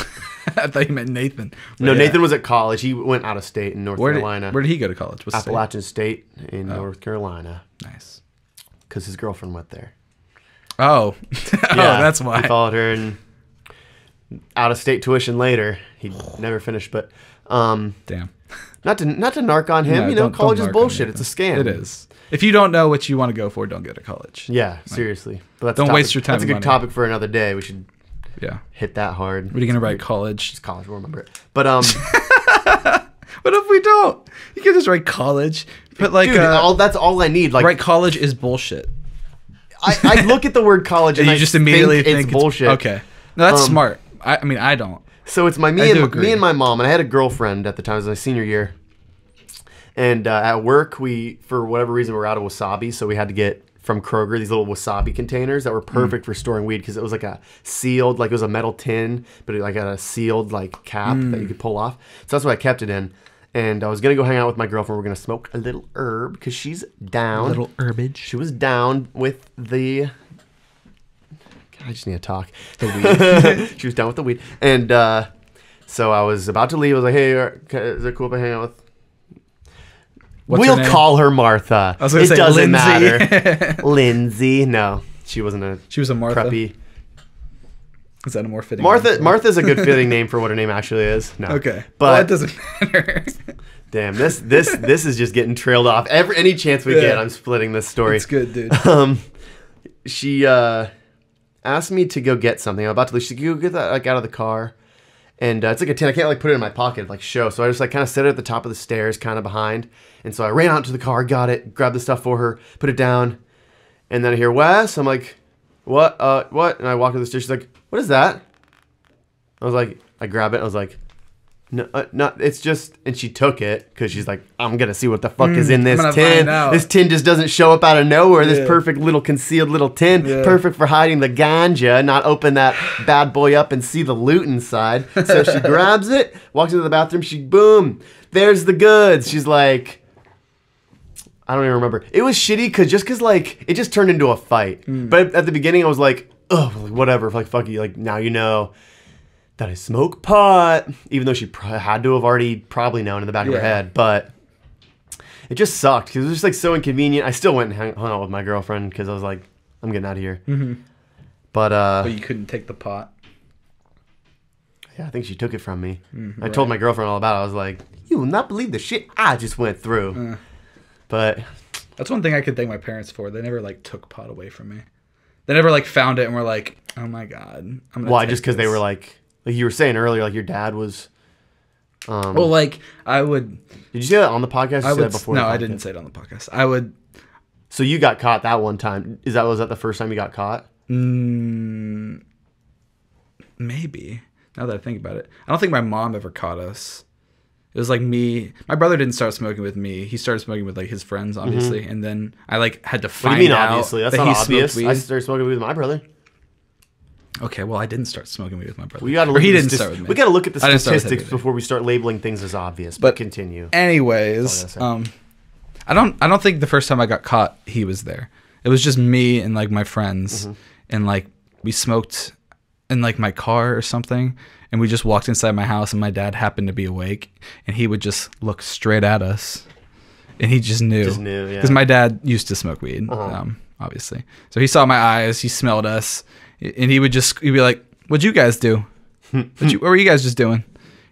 I thought you meant Nathan. But No, yeah. Nathan was at college. He went out of state in North Carolina. Where did he go to college? What's the state? Appalachian State in North Carolina. Nice. Because his girlfriend went there. Oh. Yeah, that's why. He followed her and out of state tuition later. He never finished, but Damn. not to narc on him. No, don't college is narc on bullshit. Nathan. It's a scam. It is. If you don't know what you want to go for, don't go to college. Yeah, seriously. But that's don't a topic- waste your time That's a and good money. topic for another day. We should Yeah. hit that hard. What are you gonna write? College? It's college. We'll remember it. But What if we don't? You can just write college. But like, dude, that's all I need. Like, write college is bullshit. I look at the word college and You I just immediately think it's bullshit. Okay. No, that's smart. I mean, I don't. So it's me and my mom, and I had a girlfriend at the time. It was my senior year. And at work, for whatever reason, we were out of wasabi, so we had to get from Kroger these little wasabi containers that were perfect for storing weed because it was like a sealed, like it was a metal tin, but it like had a sealed like cap that you could pull off. So that's what I kept it in. And I was gonna go hang out with my girlfriend. We're gonna smoke a little herb because she's down. A little herbage. She was down with the. I just need to talk. The weed. She was down with the weed, and so I was about to leave. I was like, "Hey, is it cool if I hang out with?" We'll call her Martha. I was gonna say doesn't Lindsay. matter. Lindsay. No, she wasn't a. She was a Martha. Preppy. Is that a more fitting? Martha. Martha's a good fitting name for what her name actually is. No. Okay, but well, it doesn't matter. Damn, this is just getting trailed off. Any chance we get, I'm splitting this story. It's good, dude. She asked me to go get something. I'm about to leave. She said, "You go get that like out of the car." And it's like a tin. I can't like put it in my pocket, like show. So I just like kind of set it at the top of the stairs, kind of behind. And so I ran out to the car, got it, grabbed the stuff for her, put it down. And then I hear Wes. I'm like, what? What? And I walk to the stairs. She's like, what is that? I was like, I grab it. I was like, no, it's just. And she took it because she's like, I'm gonna see what the fuck is in this tin. This tin just doesn't show up out of nowhere. This perfect little concealed little tin, perfect for hiding the ganja. Not open that bad boy up and see the loot inside. So she grabs it, walks into the bathroom. Boom, there's the goods. She's like, I don't even remember. It was shitty because like it just turned into a fight. But at the beginning, I was like, oh, whatever. Like fuck you. Like now you know that I smoke pot, even though she had to have already probably known in the back of her head. But it just sucked because it was just like so inconvenient. I still went and hung out with my girlfriend because I was like, I'm getting out of here. But you couldn't take the pot. Yeah, I think she took it from me. I told my girlfriend all about it. I was like, you will not believe the shit I just went through. But that's one thing I could thank my parents for. They never like took pot away from me. They never like found it and were like, oh my God. Why? Just because they were like you were saying earlier, like your dad was. Well, like I would. Did you say that on the podcast? You said that before. No, I didn't say it on the podcast. I would. So you got caught that one time. Was that the first time you got caught? Maybe. Now that I think about it, I don't think my mom ever caught us. It was like me. My brother didn't start smoking with me. He started smoking with like his friends, obviously, and then I like had to find out. What do you mean, obviously? That's not obvious. I started smoking with my brother. Okay, well, I didn't start smoking weed with my brother. We got to look at the statistics before we start labeling things as obvious. But continue. Anyways, I don't think the first time I got caught he was there. It was just me and like my friends, and like we smoked in like my car or something, and we just walked inside my house, and my dad happened to be awake, and he would just look straight at us, and he just knew because my dad used to smoke weed, obviously. So he saw my eyes, he smelled us. And he'd be like, "What'd you guys do? What were you guys just doing?"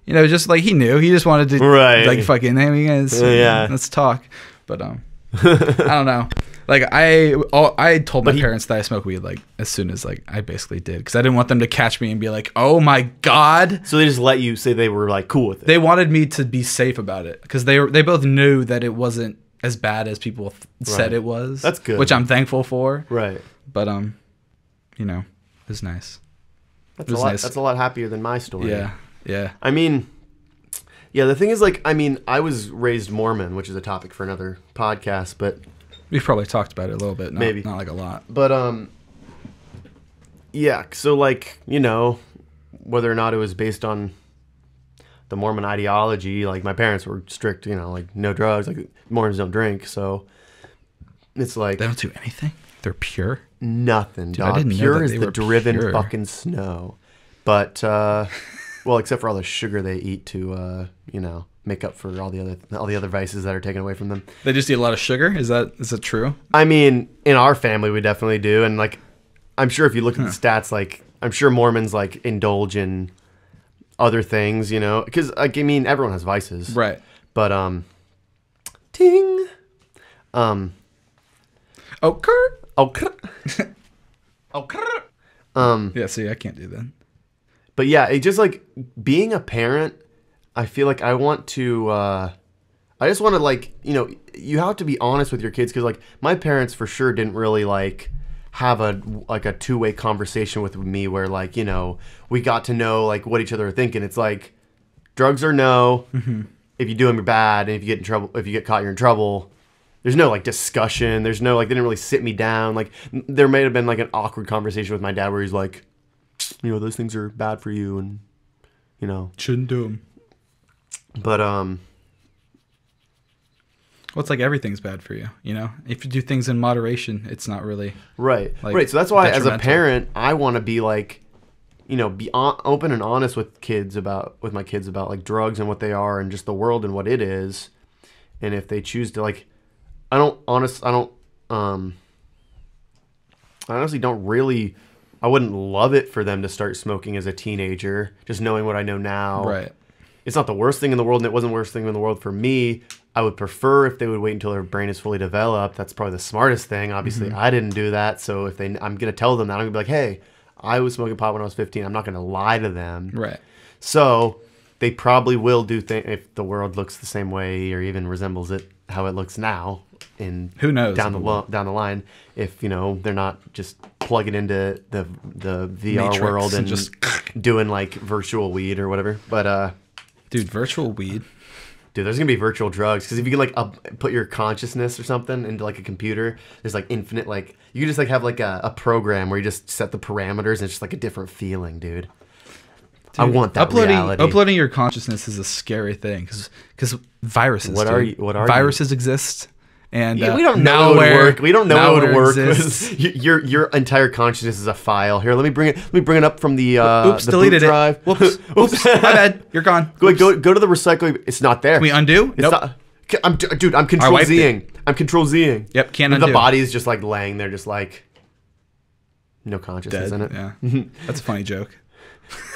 You know, just like he knew. He just wanted to like fucking, hey, you guys, let's talk. But I don't know. Like I told my parents that I smoke weed like as soon as like I basically did because I didn't want them to catch me and be like, "Oh my God!" So they just let you say they were like cool with it. They wanted me to be safe about it because they both knew that it wasn't as bad as people said it was. That's good, which I'm thankful for. Right. But you know. It was nice. That's a lot happier than my story. Yeah. I mean, the thing is, like, I mean, I was raised Mormon, which is a topic for another podcast, but we've probably talked about it a little bit. Maybe not like a lot. But yeah. So like, you know, whether or not it was based on the Mormon ideology, like my parents were strict, you know, like no drugs, like Mormons don't drink, so it's like they don't do anything. They're pure. Nothing, dude, dog. Pure as the driven fucking snow. But well, except for all the sugar they eat to you know, make up for all the other vices that are taken away from them. They just eat a lot of sugar? Is that true? I mean, in our family we definitely do, and like I'm sure if you look at the stats, like I'm sure Mormons like indulge in other things, you know, because like I mean everyone has vices. Right. But ting. Oh, Kurt. Okay. Yeah, see, I can't do that. But yeah, it just like being a parent, I feel like I want to I just want to like, you know, you have to be honest with your kids because like my parents for sure didn't really like have a two-way conversation with me where like, you know, we got to know like what each other are thinking. It's like drugs are no. Mm-hmm. If you do them, you're bad. And if you get in trouble, if you get caught, you're in trouble. There's no like discussion. There's no like, they didn't really sit me down. Like there may have been like an awkward conversation with my dad where he's like, you know, those things are bad for you and, you know. Shouldn't do them. But, well, it's like everything's bad for you, you know? If you do things in moderation, it's not really... Right. Like, right. So that's why as a parent, I want to be like, you know, be open and honest with my kids about like drugs and what they are and just the world and what it is. And if they choose to like, I honestly don't really, I wouldn't love it for them to start smoking as a teenager, just knowing what I know now. Right. It's not the worst thing in the world, and it wasn't the worst thing in the world for me. I would prefer if they would wait until their brain is fully developed. That's probably the smartest thing. Obviously, I didn't do that. So if I'm going to tell them that, I'm going to be like, hey, I was smoking pot when I was 15. I'm not going to lie to them. Right. So they probably will do things if the world looks the same way or even resembles it how it looks now. In who knows down the line, if you know they're not just plugging into the VR Matrix world and just doing like virtual weed or whatever. But dude, virtual weed. Dude, there's gonna be virtual drugs because if you can like put your consciousness or something into like a computer, there's like infinite like you can just like have like a program where you just set the parameters and it's just like a different feeling, dude. I want that reality. Uploading your consciousness is a scary thing because viruses. What are viruses exist? And we don't know how it would work. We don't know how it would work. Your entire consciousness is a file. Here, let me bring it up from the oops, the deleted boot drive. It. Whoops, oops, my bad. You're gone. Go to the recycling. It's not there. Can we undo? It's nope. not. I'm control Zing. I'm control Zing. Yep, can't undo. The body's just like laying there, just like no consciousness in it. Yeah, that's a funny joke.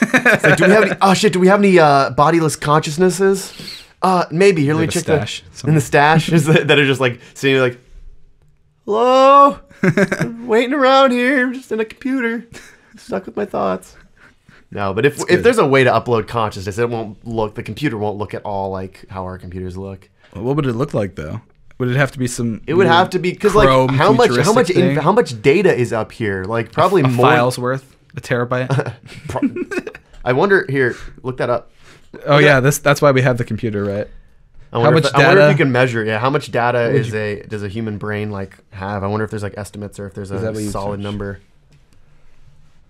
It's like, do we have any bodiless consciousnesses? Maybe. Here, let me check stash. In the stash that are just like sitting there like, hello, I'm waiting around here, I'm just in a computer, stuck with my thoughts. No, but if there's a way to upload consciousness, the computer won't look at all like how our computers look. Well, what would it look like though? Would it have to be some? It would have to be because like how much data is up here? Like probably more files worth a terabyte. I wonder. Here, look that up. Oh yeah, that's why we have the computer, right? I wonder if you can measure. Yeah, how much data does a human brain like have? I wonder if there's like estimates or if there's a solid number.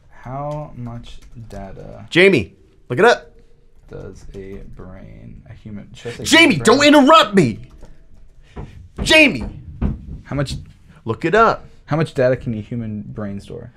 How much data? Jamie, look it up. Does a human? Jamie, don't interrupt me. Jamie, how much? Look it up. How much data can a human brain store?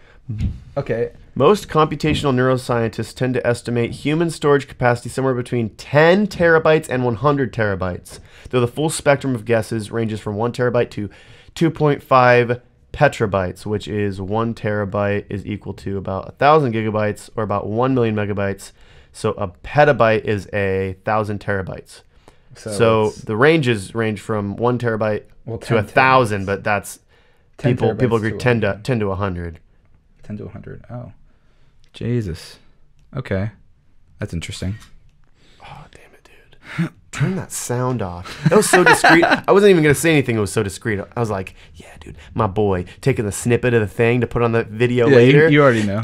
Okay. Most computational neuroscientists tend to estimate human storage capacity somewhere between 10 terabytes and 100 terabytes, though the full spectrum of guesses ranges from 1 terabyte to 2.5 petabytes, which is 1 terabyte is equal to about 1,000 gigabytes or about 1 million megabytes. So a petabyte is 1,000 terabytes. So the range from 1 terabyte to 1,000, but that's people agree 10 to 100. 10 to 100. Oh, Jesus. Okay, that's interesting. Oh, damn it, dude! Turn that sound off. That was so discreet. I wasn't even gonna say anything. It was so discreet. I was like, yeah, dude, my boy, taking the snippet of the thing to put on the video later. You already know.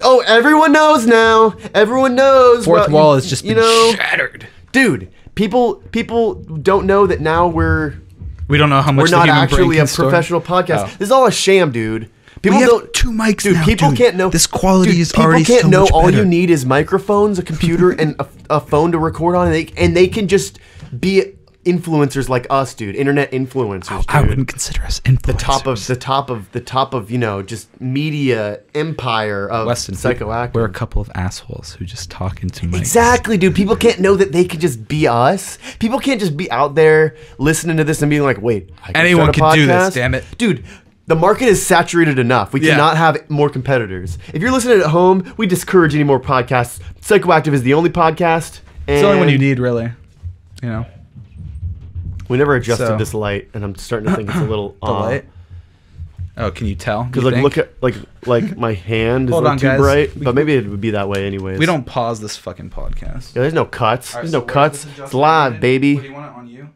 Oh, everyone knows now. Everyone knows. Fourth wall has just been shattered, dude. People don't know that now we don't know how much we're not actually a professional podcast. This is all a sham, dude. People have 2 mics dude, now, people can't know. This quality is already so much People can't know all better. you need is microphones, a computer, and a phone to record on, and they can just be influencers like us, dude. Internet influencers, dude. I wouldn't consider us influencers. The top of you know, just media empire of Weston, Psychoactive. We're a couple of assholes who just talk into mics. Exactly, dude. People can't know that they could just be us. People can't just be out there listening to this and being like, wait, anyone can do this, damn it. Dude, the market is saturated enough. We cannot have more competitors. If you're listening at home, we discourage any more podcasts. Psychoactive is the only podcast. It's the only one you need, really. You know? We never adjusted this light, and I'm starting to think it's a little off. Light? Oh, can you tell? Because look at like my hand is a little too bright, but maybe it would be that way anyways. We don't pause this fucking podcast. Yeah, there's no cuts. There's no cuts. It's live, baby. What do you want it on you?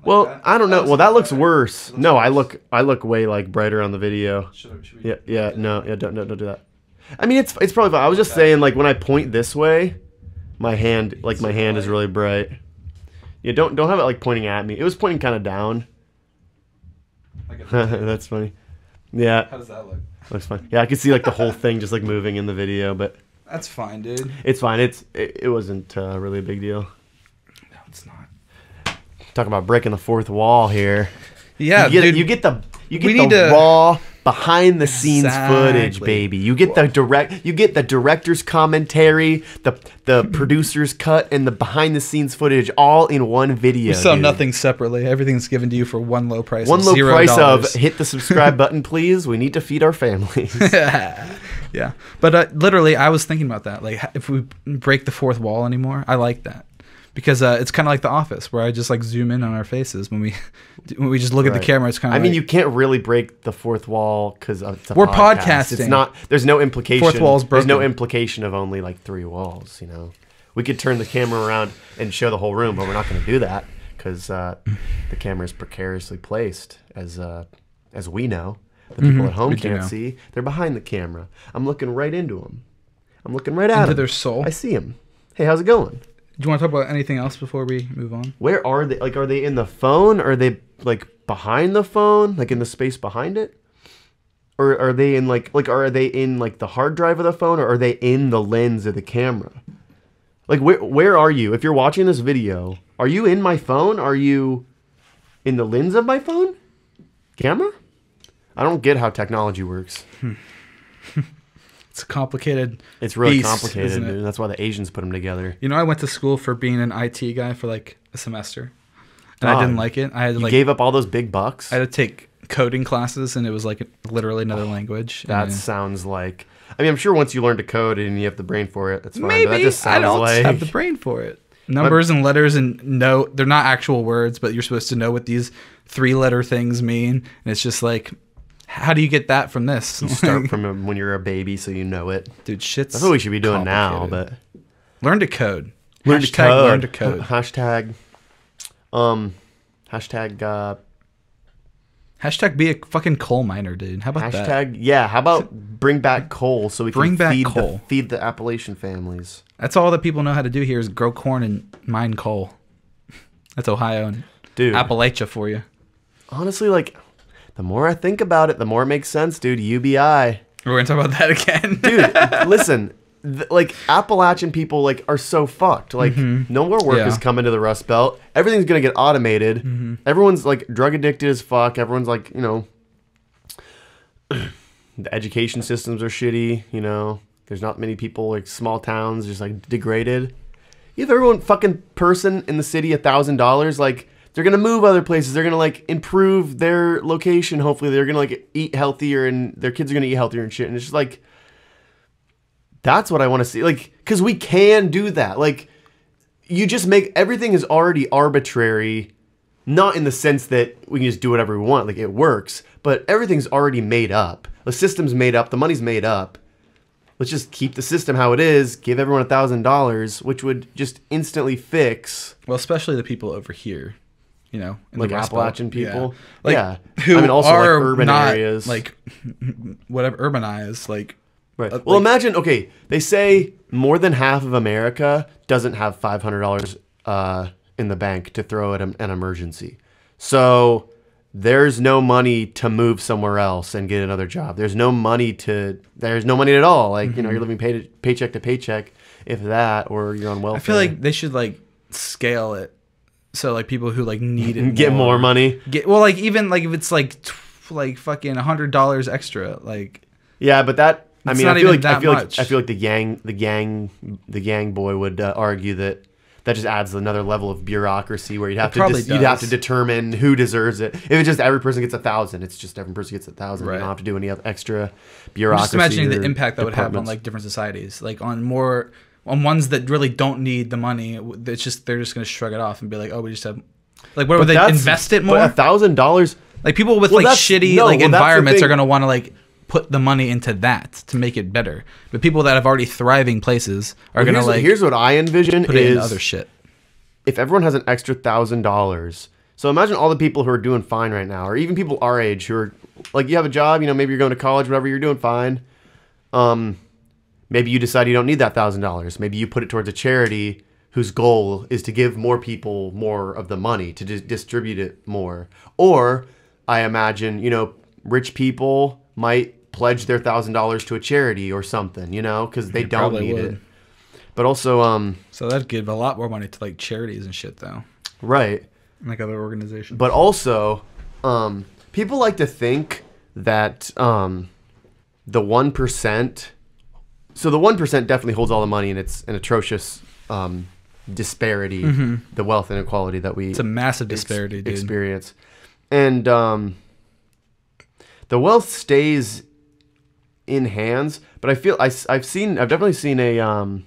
Well, I don't know. Well, that looks worse. No, I look way like brighter on the video. Yeah. Don't do that. I mean, it's probably fine. I was just saying, like, when I point this way, my hand is really bright. Yeah, don't have it like pointing at me. It was pointing kind of down. That's funny. Yeah. How does that look? Looks fine. Yeah, I could see like the whole thing just like moving in the video, but that's fine, dude. It's fine. It wasn't really a big deal. No, it's not. Talking about breaking the fourth wall here. Yeah, you get the raw behind the scenes footage, baby. You get the director's commentary, the producer's cut, and the behind the scenes footage all in one video. We sell nothing separately. Everything's given to you for one low price. One low price of hit the subscribe button, please. We need to feed our families. Yeah, but literally, I was thinking about that. Like, if we break the fourth wall anymore, I like that. Because it's kind of like The Office, where I just like zoom in on our faces when we just look at the camera. It's kind of. I mean, you can't really break the fourth wall because we're podcasting. It's not. There's no implication. Fourth wall's broken. There's no implication of only like 3 walls. You know, we could turn the camera around and show the whole room, but we're not going to do that because the camera is precariously placed, as we know. The people at home can't see. They're behind the camera. I'm looking right into them. I'm looking right at them. Into their soul. I see them. Hey, how's it going? Do you want to talk about anything else before we move on? Where are they? Like, are they in the phone? Or are they like behind the phone? Like in the space behind it? Or are they in like are they in like the hard drive of the phone? Or are they in the lens of the camera? Like where are you? If you're watching this video, are you in my phone? Are you in the lens of my phone? Camera? I don't get how technology works. It's a complicated. It's really complicated, dude. That's why the Asians put them together. You know, I went to school for being an IT guy for like a semester, and I didn't like it. I had gave up all those big bucks. I had to take coding classes, and it was like literally another language. That sounds like. I mean, I'm sure once you learn to code and you have the brain for it, that's fine. Maybe but that just sounds I don't like... have the brain for it. Numbers and letters, and they're not actual words, but you're supposed to know what these 3-letter things mean, and it's just like. How do you get that from this? You start from when you're a baby, so you know it. Dude, shit's that's what we should be doing now, but... Learn to code. Learn to code. Learn to code. Hashtag be a fucking coal miner, dude. How about that? Yeah, how about bring back coal so we can feed the Appalachian families? That's all that people know how to do here is grow corn and mine coal. That's Ohio and Appalachia for you. Honestly, like... The more I think about it, the more it makes sense, dude. UBI. We're going to talk about that again. Dude, listen. Like, Appalachian people, like, are so fucked. Like, no more work is coming to the Rust Belt. Everything's going to get automated. Everyone's, like, drug addicted as fuck. Everyone's, like, you know... the education systems are shitty, you know. There's not many people, like, small towns just, like, degraded. You have everyone fucking person in the city $1,000, like... They're going to move other places. They're going to, like, improve their location, hopefully. They're going to, like, eat healthier, and their kids are going to eat healthier and shit. And it's just, like, that's what I want to see. Like, because we can do that. Like, you just make, everything is already arbitrary, not in the sense that we can just do whatever we want. Like, it works. But everything's already made up. The system's made up. The money's made up. Let's just keep the system how it is. Give everyone $1,000, which would just instantly fix. Well, especially the people over here. You know, in like the Appalachian people, like, who I mean, also like urban areas, like whatever urbanized, like. Right. Well, imagine. Okay, they say more than half of America doesn't have $500 in the bank to throw at an emergency, so there's no money to move somewhere else and get another job. There's no money at all. Like you know, you're living paycheck to paycheck, if that, or you're on welfare. I feel like they should like scale it. So like people who like need it get more money. Like even like if it's like fucking $100 extra, like yeah, but that I mean I feel like the gang boy would argue that just adds another level of bureaucracy where you'd have to determine who deserves it. If it's just every person gets 1,000, it's just every person gets 1,000. Right. You don't have to do any extra bureaucracy. I'm just imagining the impact that would have on like different societies, like on ones that really don't need the money. It's just they're just going to shrug it off and be like, oh, we just have like where would they invest it more? $1,000, like people with like shitty environments are going to want to like put the money into that to make it better. But people that have already thriving places are going to like here's what I envision put it in other shit. If everyone has an extra $1,000, So imagine all the people who are doing fine right now, or even people our age who are like, you have a job, you know, maybe you're going to college, whatever, you're doing fine. Maybe you decide you don't need that $1,000. Maybe you put it towards a charity whose goal is to give more people more of the money, to distribute it more. Or I imagine, you know, rich people might pledge their $1,000 to a charity or something, you know, because they don't need it. But also, so that'd give a lot more money to like charities and shit, though. Right. Like other organizations. But also, people like to think that the 1%. So the 1% definitely holds all the money, and it's an atrocious disparity, the wealth inequality that we. It's a massive disparity, dude. Experience, and the wealth stays in hands, but I feel I've definitely seen a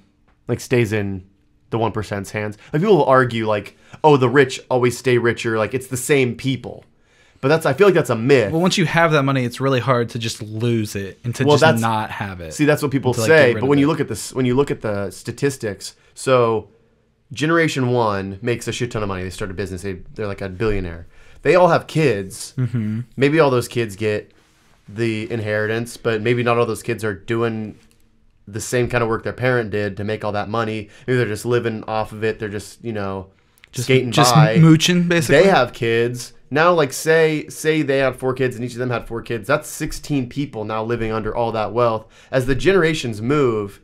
like stays in the 1%'s hands. Like people will argue like, oh, the rich always stay richer, like it's the same people. But I feel like that's a myth. Well, once you have that money, it's really hard to just lose it and to just not have it. See, that's what people say. But when you look at this, when you look at the statistics, so Generation 1 makes a shit ton of money. They start a business. They're like a billionaire. They all have kids. Mm-hmm. Maybe all those kids get the inheritance, but maybe not all those kids are doing the same kind of work their parent did to make all that money. Maybe they're just living off of it. They're just, you know, skating by. Just mooching, basically. They have kids. Now, like, say they had 4 kids and each of them had 4 kids. That's 16 people now living under all that wealth. As the generations move,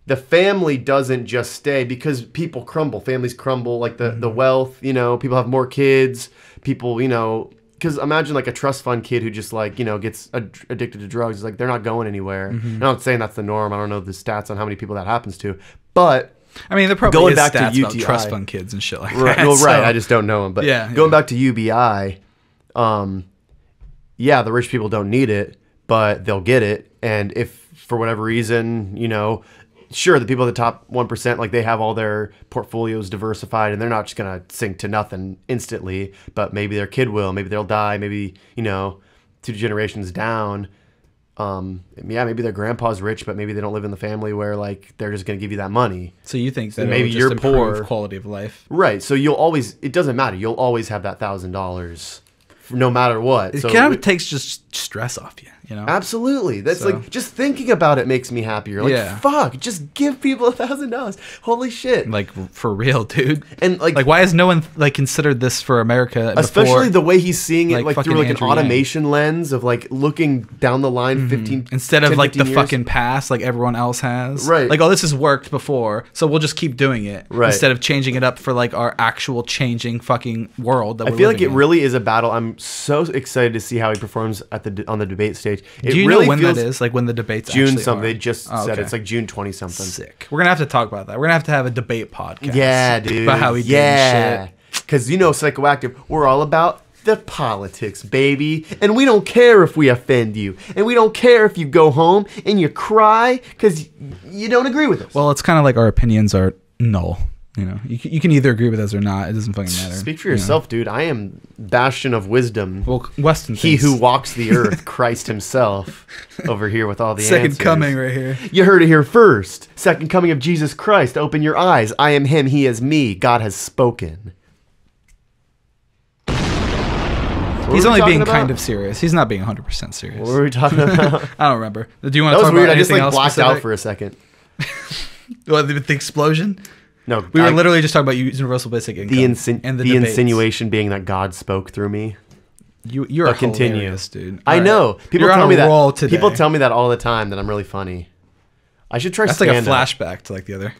the family doesn't just stay because people crumble. Families crumble. Like, the wealth, you know, people have more kids. People, you know, because imagine, like, a trust fund kid who just, like, you know, gets addicted to drugs. It's like, they're not going anywhere. I'm not saying that's the norm. I don't know the stats on how many people that happens to. But... I mean, there probably going is back stats to UTI, about trust fund kids and shit like that. Well, so, right. I just don't know them. But going back to UBI, yeah, the rich people don't need it, but they'll get it. And if for whatever reason, you know, sure, the people at the top 1%, like they have all their portfolios diversified and they're not just going to sink to nothing instantly, but maybe their kid will. Maybe they'll die. Maybe, you know, 2 generations down. Yeah, maybe their grandpa's rich, but maybe they don't live in the family where like they're just going to give you that money. So you think that maybe you're poor, quality of life, right? So you'll always, it doesn't matter. You'll always have that $1,000, no matter what. It kind of takes just stress off you, you know? Absolutely. That's like just thinking about it makes me happier. Like fuck, just give people $1,000. Holy shit! Like for real, dude. And like why has no one like considered this for America? Especially the way he's seeing it, like through like an automation lens of like looking down the line 15 instead of like the years. Fucking past like everyone else has. Right. Like, oh, this has worked before, so we'll just keep doing it instead of changing it up for like our actual changing fucking world. That I feel like it really is a battle. I'm so excited to see how he performs at on the debate stage. Do you know when that is? Like when the debates June actually something. Are? They just said it's like June 20 something. Sick. We're gonna have to talk about that. We're gonna have a debate podcast. Yeah, dude. About how he did shit. Because you know, Psychoactive, we're all about the politics, baby. And we don't care if we offend you. And we don't care if you go home and you cry because you don't agree with us. Well, it's kind of like our opinions are null. You know, you can either agree with us or not. It doesn't fucking matter. Speak for yourself, dude. I am bastion of wisdom. Well, Weston He who walks the earth, Christ himself, over here with all the Second answers. coming right here. You heard it here first. Second coming of Jesus Christ. Open your eyes. I am him. He is me. God has spoken. He's only being kind of serious. He's not being 100% serious. What were we talking about? I don't remember. Do you want to talk weird. about anything else? I just blacked out for a second. What, the explosion? No, we were literally just talking about universal basic income and the insinuation being that God spoke through me. You're hilarious, dude. I know. People tell me that. People tell me that all the time that I'm really funny. I should try. That's like a flashback to like that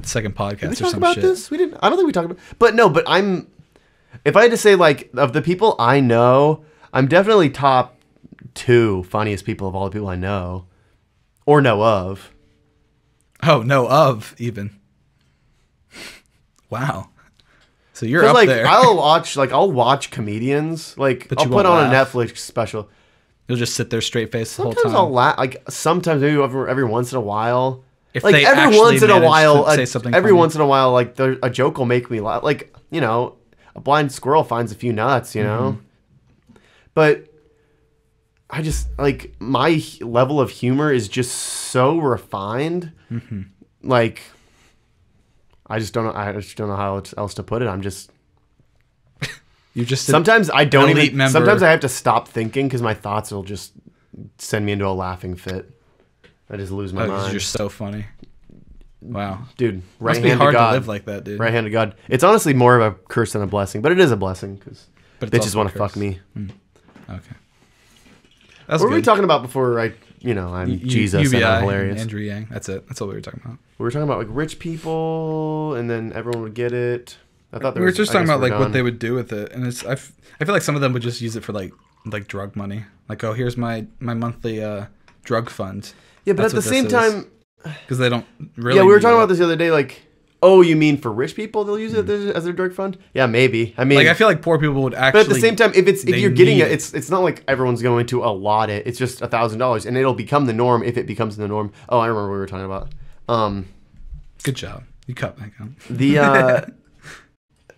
second podcast. Did we or talk some about shit. this? We didn't. I don't think we talked about. But no. But I'm. If I had to say like of the people I know, I'm definitely top 2 funniest people of all the people I know, or know of. Oh, know of even. Wow. So you're up like, there. I'll watch comedians. Like I'll put on a Netflix special. You'll just sit there straight face the whole time. Sometimes I'll laugh. Like sometimes maybe every once in a while. If like they every once in a while, say something every funny. once in a while, like a joke will make me laugh. Like, you know, a blind squirrel finds a few nuts. You know, but I just like my level of humor is just so refined. Like. I just don't know how else to put it. I'm just You're just sometimes I don't elite even. member. Sometimes I have to stop thinking because my thoughts will just send me into a laughing fit. I just lose my mind. You're so funny. Wow, dude. Must be hard to live like that, dude. Right hand of God. It's honestly more of a curse than a blessing, but it is a blessing because bitches want to fuck me. Okay. That's what were we talking about before? I'm Jesus UBI and I'm hilarious. and Andrew Yang. That's it. That's all we were talking about. We were talking about like rich people, and then everyone would get it. I thought we were just talking about like what they would do with it, and I feel like some of them would just use it for like drug money. Like, oh, here's my monthly drug fund. Yeah, but at the same time, because they don't really. Yeah, we were talking about this the other day. Like, oh, you mean for rich people they'll use it as their drug fund? Yeah, maybe. I mean, like I feel like poor people would actually. But at the same time, if you're getting it, it's not like everyone's going to allot it. It's just $1,000, and it'll become the norm if it becomes the norm. Oh, I remember what we were talking about. Good job. You cut back on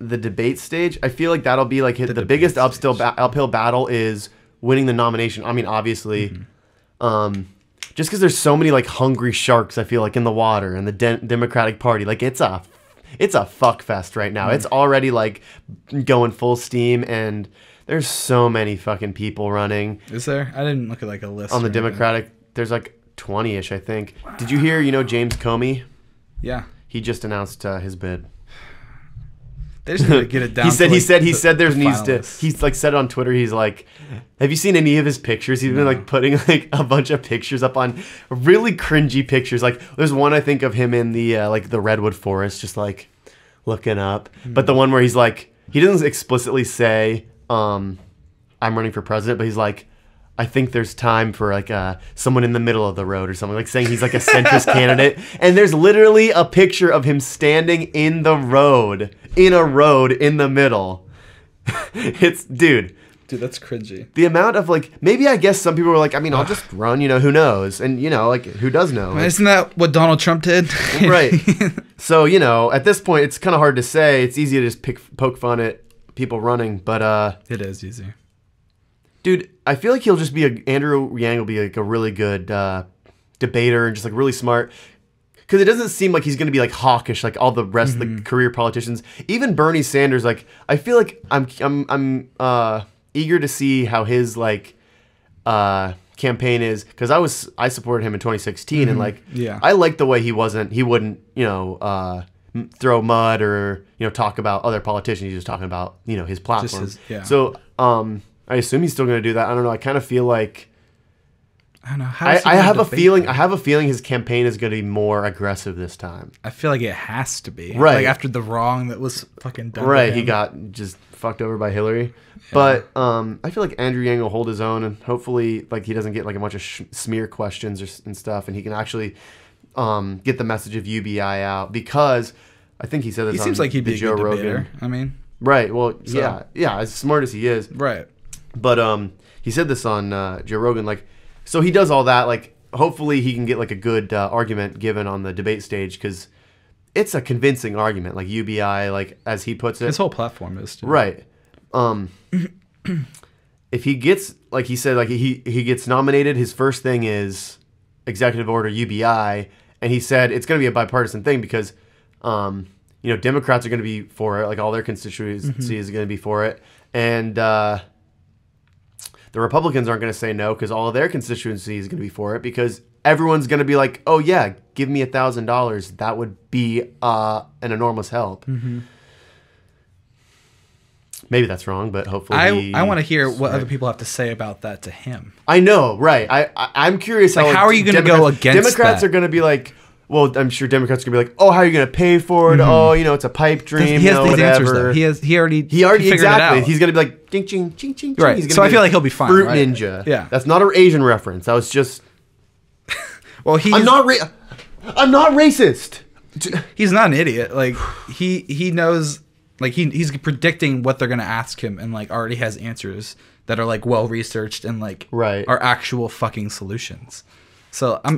the debate stage. I feel like that'll be like the biggest uphill battle is winning the nomination. I mean, obviously, just because there's so many like hungry sharks, I feel like in the water and the Democratic Party, like it's a fuck fest right now. It's already like going full steam, and there's so many fucking people running. Is there? I didn't look at like a list on the Democratic. There's like 20-ish, I think. Wow. Did you hear? James Comey? Yeah. He just announced his bid. They just need to get it down. He said there's needs to. He's like said on Twitter. He's like, have you seen any of his pictures? He's been like putting like a bunch of pictures up on really cringy pictures. Like there's one I think of him in the like the redwood forest, just like looking up. But the one where he's like, he doesn't explicitly say I'm running for president, but he's like, I think there's time for like someone in the middle of the road or something, like saying he's like a centrist candidate. And there's literally a picture of him standing in a road in the middle. It's dude, that's cringy. The amount of like, maybe I guess some people were like, I mean, I'll just run, who knows? And like, who does know? Like, isn't that what Donald Trump did? Right. So, at this point, it's kind of hard to say. It's easy to just poke fun at people running, but it is easy. Dude, I feel like Andrew Yang will be like a really good debater and just like really smart. Because it doesn't seem like he's going to be like hawkish like all the rest of the career politicians. Even Bernie Sanders, like I feel like I'm eager to see how his like campaign is, because I supported him in 2016 and like I liked the way he wouldn't throw mud or talk about other politicians. He was talking about his platform. So I assume he's still going to do that. I don't know. I kind of feel like I don't know. I have a feeling his campaign is going to be more aggressive this time. I feel like it has to be. Right. Like after the wrong that was fucking done. Right. He got just fucked over by Hillary. Yeah. But I feel like Andrew Yang will hold his own, and hopefully like he doesn't get like a bunch of smear questions and stuff, and he can actually get the message of UBI out, because I think he said this. He seems like he'd be a good debater. I mean. Right. Well, so. Yeah. As smart as he is. Right. But he said this on Joe Rogan, like, so he does all that, like, hopefully he can get like a good argument given on the debate stage, because it's a convincing argument, like UBI, like as he puts it. His whole platform is too. Right. If he gets, like he said, like he gets nominated, his first thing is executive order UBI, and he said it's going to be a bipartisan thing because Democrats are going to be for it, like all their constituency is going to be for it, and the Republicans aren't going to say no because all of their constituency is going to be for it, because everyone's going to be like, oh yeah, give me $1,000. That would be an enormous help. Maybe that's wrong, but hopefully I want to hear what other people have to say about that to him. I know, right? I'm curious like, how are you going to go against Democrats that? Are going to be like, well, I'm sure Democrats are going to be like, oh, how are you going to pay for it? Oh, it's a pipe dream. He has these whatever. answers, though. He already exactly. It out. He's going to be like, ching, ching, ching, ching, right. He's So I feel like he'll be fine. Fruit right? Ninja. Yeah. That's not an Asian reference. That was just. Well, I'm not racist. He's not an idiot. Like he knows. Like he's predicting what they're gonna ask him, and like already has answers that are like well researched and like are actual fucking solutions. So I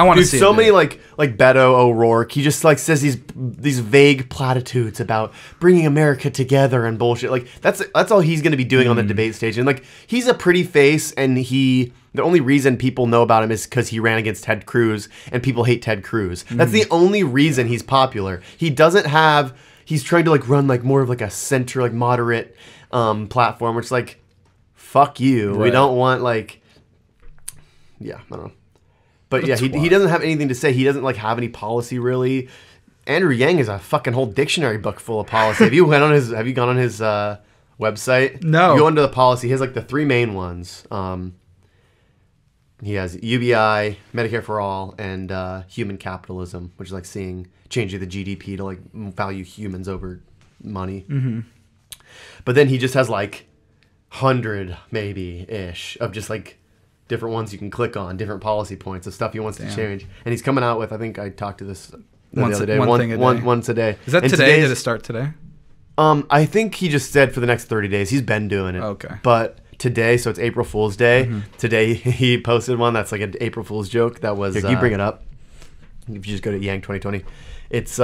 want to see so many like Beto O'Rourke. He just like says these vague platitudes about bringing America together and bullshit. Like that's all he's gonna be doing on the debate stage. And like he's a pretty face, and the only reason people know about him is because he ran against Ted Cruz, and people hate Ted Cruz. That's the only reason he's popular. He doesn't have. He's trying to like run like more of like a center, like moderate platform, which is like, fuck you. Right. We don't want like, yeah, I don't know. But yeah, he doesn't have anything to say. He doesn't like have any policy really. Andrew Yang has a fucking whole dictionary book full of policy. Have you gone on his website? No. You go into the policy. He has like the three main ones. He has UBI, Medicare for All, and human capitalism, which is like changing the GDP to like value humans over money. Mm-hmm. But then he just has like 100 maybe ish of just like different ones you can click on, different policy points of stuff he wants to change. And he's coming out with, I think I talked to this the other day, once a day. Is that and today? Did it start today? I think he just said for the next 30 days. He's been doing it. Okay. But today, so it's April Fool's Day. Mm-hmm. Today he posted one that's like an April Fool's joke that was... Here, you bring it up. If you just go to Yang 2020. It's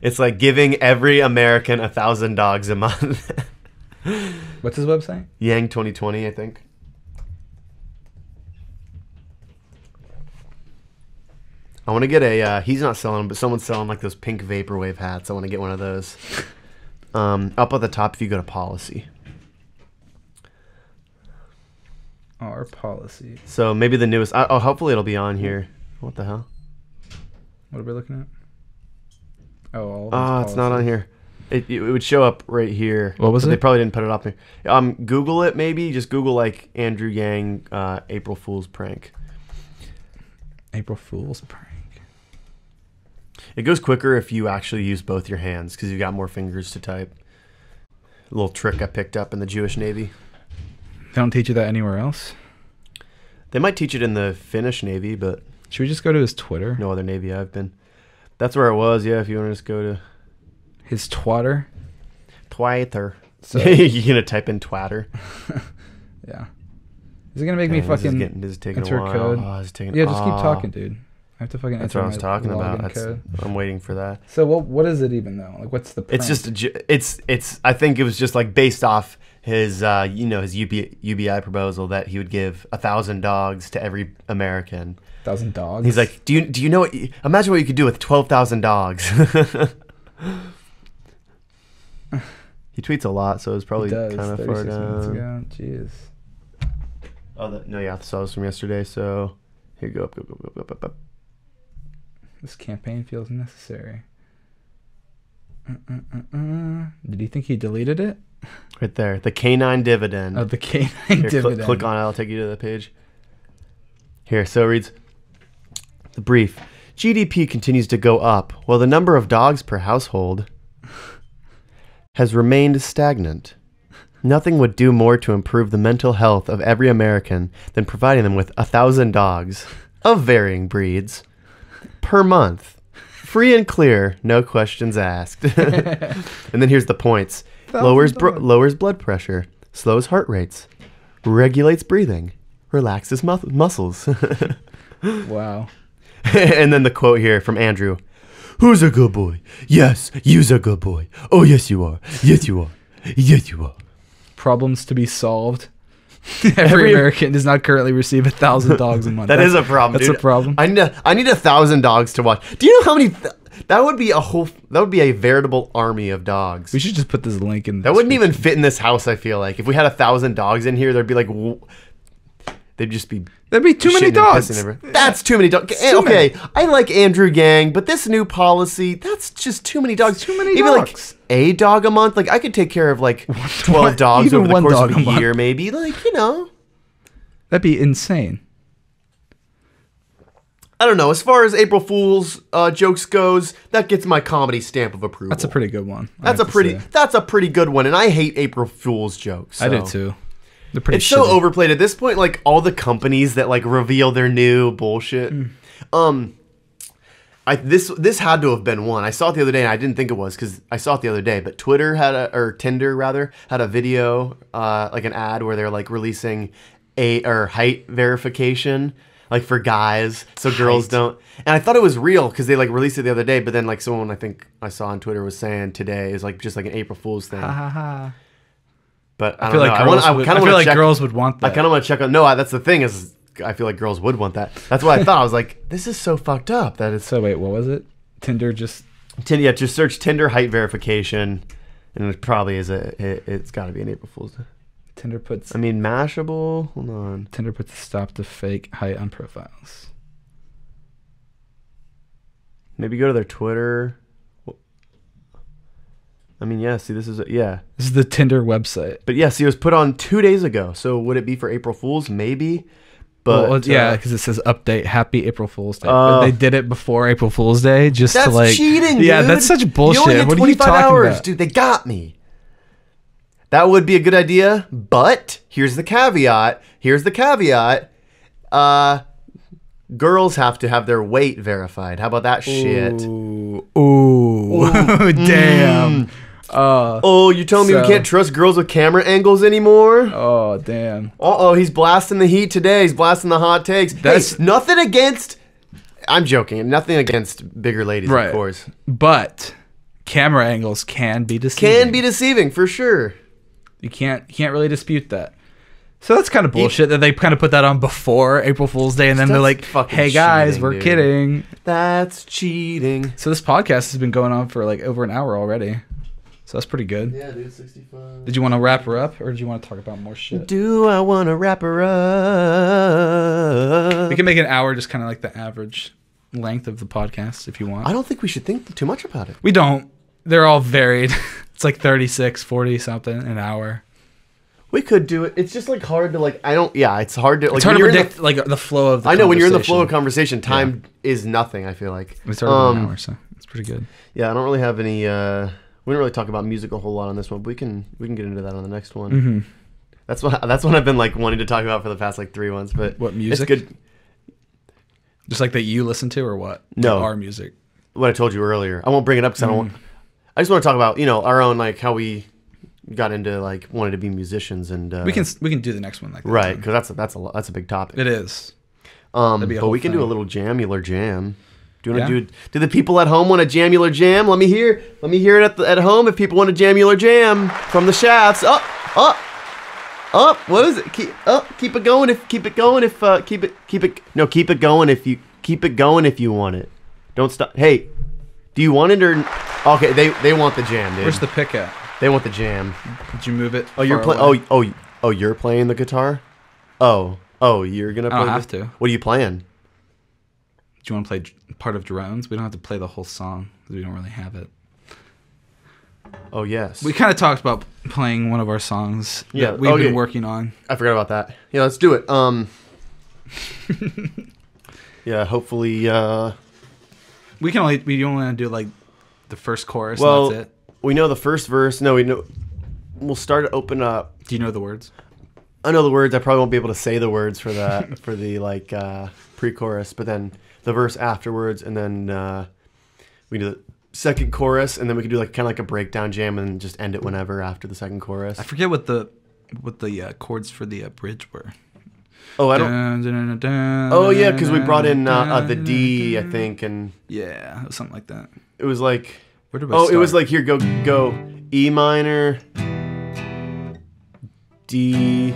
it's like giving every American 1,000 dogs a month. What's his website? Yang 2020, I think. I want to get a, he's not selling, but someone's selling like those pink vaporwave hats. I want to get one of those. Up at the top if you go to policy. Our policy. So maybe the newest, hopefully it'll be on here. What the hell? What are we looking at? Oh, it's not on here. It would show up right here. What was it? They probably didn't put it up here. Google it maybe. Just Google like Andrew Yang April Fool's prank. April Fool's prank. It goes quicker if you actually use both your hands because you've got more fingers to type. A little trick I picked up in the Jewish Navy. They don't teach you that anywhere else? They might teach it in the Finnish Navy, but... Should we just go to his Twitter? No other Navy I've been. That's where it was, yeah, if you want to just go to... His Twatter? Twitter. So, you're going to type in Twatter? Yeah. Is it going to make me fucking this is taking enter a while. code? Oh, just taking, yeah, just keep talking, dude. I have to fucking That's enter what I was talking about. code. I'm waiting for that. So what is it even though? Like what's the prank? It's just it's I think it was just like based off his his UBI proposal that he would give 1,000 dogs to every American. 1,000 dogs. He's like, do you know imagine what you could do with 12,000 dogs. He tweets a lot, so it's probably kind of far down. Jeez. Oh, no, yeah, I saw this from yesterday. So here you go. Up. This campaign feels necessary. Did you think he deleted it? Right there, the canine dividend. Oh, the canine dividend. Click on it. I'll take you to the page. Here, so it reads the brief. GDP continues to go up, while the number of dogs per household has remained stagnant. Nothing would do more to improve the mental health of every American than providing them with 1,000 dogs of varying breeds per month. Free and clear, no questions asked. And then here's the points. Lowers blood pressure, slows heart rates, regulates breathing, relaxes muscles. Wow. And then the quote here from Andrew. Who's a good boy? Yes, you's a good boy. Oh, yes, you are. Yes, you are. Yes, you are. Problems to be solved. Every American does not currently receive 1,000 dogs a month. That is a problem. That's dude. a problem. I need 1,000 dogs to watch. Do you know how many? That would be a veritable army of dogs. We should just put this link in. That wouldn't even fit in this house. I feel like if we had 1,000 dogs in here, there'd be like, they'd just be. That'd be too many dogs. That's too many dogs. Okay, I like Andrew Yang, but this new policy, that's just too many dogs. Too many Even dogs. Like a dog a month. Like I could take care of like 12 dogs over the course of a year, maybe. Like That'd be insane. I don't know. As far as April Fool's jokes goes, that gets my comedy stamp of approval. That's a pretty good one. That's a pretty good one, and I hate April Fool's jokes. So. I do too. They're pretty. It's so overplayed at this point. Like all the companies that like reveal their new bullshit. This had to have been one. I saw it the other day, and I didn't think it was because I saw it the other day. But Tinder rather had a video, like an ad where they're like releasing height verification. Like for guys, so girls don't. And I thought it was real because they like released it the other day. But then like someone I think I saw on Twitter was saying today is like just like an April Fool's thing. But I feel like girls would want that. I kind of want to check on. No, that's the thing is I feel like girls would want that. That's what I thought. I was like, this is so fucked up. That it's so. Wait, what was it? Tinder just. Yeah, just search Tinder height verification, and it probably is it's got to be an April Fool's Day. Tinder puts. I mean, Mashable. Hold on. Tinder puts a stop to fake height on profiles. Maybe go to their Twitter. I mean, yeah. See, this is This is the Tinder website. But yeah, see, it was put on 2 days ago. So would it be for April Fools? Maybe. But well, yeah, because it says update Happy April Fool's Day. But they did it before April Fool's Day just that's to like. cheating, Yeah, dude. that's such bullshit. You only get what are you 25 talking hours, about? dude? They got me. That would be a good idea, but here's the caveat. Girls have to have their weight verified. How about that shit? Ooh. Damn. You telling me we can't trust girls with camera angles anymore? Oh, damn. He's blasting the heat today. He's blasting the hot takes. That's nothing against. I'm joking. Nothing against bigger ladies, right. Of course. But camera angles can be deceiving. For sure. You can't really dispute that. So that's kind of bullshit that they kind of put that on before April Fool's Day, and then they're like, "Hey guys, cheating, we're dude. kidding." That's cheating. So this podcast has been going on for like over an hour already. So that's pretty good. Yeah, dude, 65. Did you want to wrap her up, or did you want to talk about more shit? Do I want to wrap her up? We can make an hour just kind of like the average length of the podcast if you want. I don't think we should think too much about it. We don't. They're all varied. It's like 36, 40 something an hour. We could do it. It's just like hard to like. It's hard to like. It's hard to predict like the flow of the I know when you're in the flow of conversation, time is nothing. I feel like we started an hour, so it's pretty good. Yeah, I don't really have any. We didn't really talk about music a whole lot on this one, but we can get into that on the next one. Mm-hmm. That's what I've been like wanting to talk about for the past like 3 months. But what music? It's good. Just like that you listen to, or what? No, like our music. What I told you earlier. I won't bring it up because I don't want. I just want to talk about our own like how we got into like wanting to be musicians, and we can do the next one like that. Right, because that's a big topic. It is. But we can do a little jamular jam. Do you want to do the people at home want a jamular jam? Let me hear it at home if people want a jamular jam from the shafts. Up. What is it? Keep it going keep it going if you want it. Don't stop. Hey, do you want it or okay? They want the jam, dude. Where's the pick at? They want the jam. Did you move it? Oh, you're playing. Oh, you're playing the guitar. Oh, you're gonna. I don't have to. What are you playing? Do you want to play part of Drones? We don't have to play the whole song because we don't really have it. Oh, yes. We kind of talked about playing one of our songs that we've been working on. I forgot about that. Yeah, let's do it. Yeah, hopefully. We only want to do like the first chorus. Well, and that's it. We know the first verse. No, we know. We'll start to open up. Do you know the words? I know the words. I probably won't be able to say the words for that for the like pre-chorus, but then the verse afterwards, and then we do the second chorus, and then we can do like kind of like a breakdown jam, and just end it whenever after the second chorus. I forget what the chords for the bridge were. Oh, I don't. Oh yeah, because we brought in the D, I think, and yeah, it was something like that. It was like. Where did we start? It was like here, go E minor, D.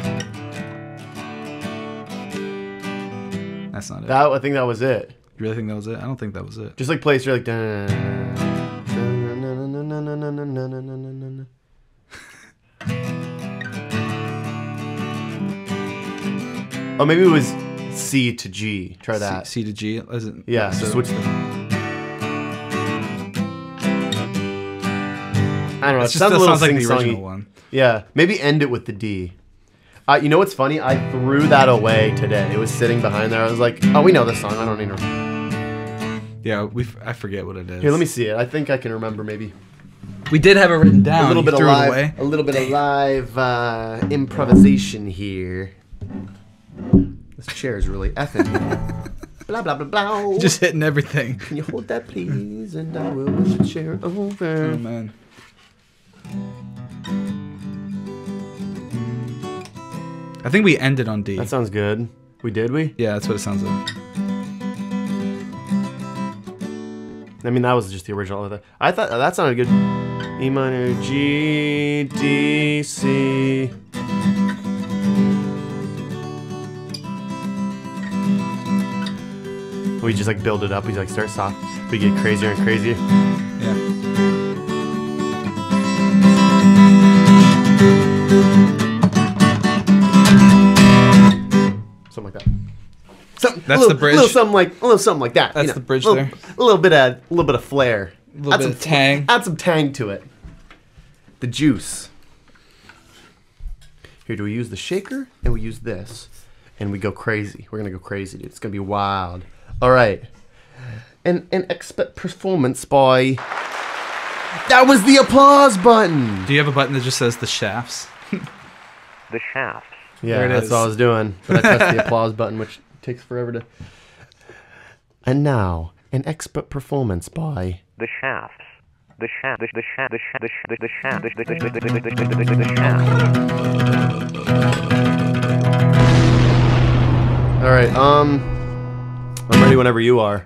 That's not it. I think that was it. You really think that was it? I don't think that was it. Just like place, you're like. Oh, maybe it was C to G. Try that. C to G. Is it? Yeah. So switch them. I don't know. It sounds like the original one. Yeah. Maybe end it with the D. You know what's funny? I threw that away today. It was sitting behind there. I was like, oh, we know this song. I don't need to. Yeah, I forget what it is. Here, let me see it. I think I can remember maybe. We did have it written down. A little bit of live improvisation here. This chair is really effing. Blah, blah, blah, blah. Just hitting everything. Can you hold that, please? And I will move the chair over. Oh, man. I think we ended on D. That sounds good. Did we? Yeah, that's what it sounds like. I mean, that was just the original. I thought that sounded good. E minor, G, D, C. We just like build it up. We like start soft. We get crazier and crazier. Yeah. That's the bridge. A little something like that. That's the bridge there. A little bit of flair. A little bit of tang. Add some tang to it. The juice. Here, do we use the shaker and we use this, and we go crazy. We're gonna go crazy, dude. It's gonna be wild. All right. An expert performance by. That was the applause button. Do you have a button that just says the shafts? The shafts. Yeah, that's all I was doing. But I pressed the applause button, which takes forever to. And now, an expert performance by. The shafts. The shaft. The shaft. The shaft. The shaft. The shaft. All right. I'm ready whenever you are.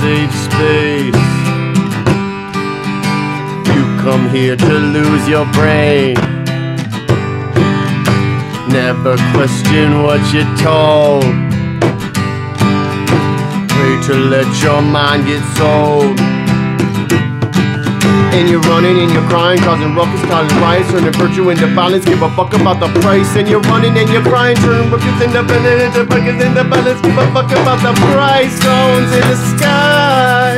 Safe space. You come here to lose your brain. Never question what you're told. Pray to let your mind get sold. And you're running and you're crying, causing ruckus, causing riots, turning virtue into violence. Give a fuck about the price. And you're running and you're crying, turning ruckus into violence, into violence. Give a fuck about the price. Stones in the sky,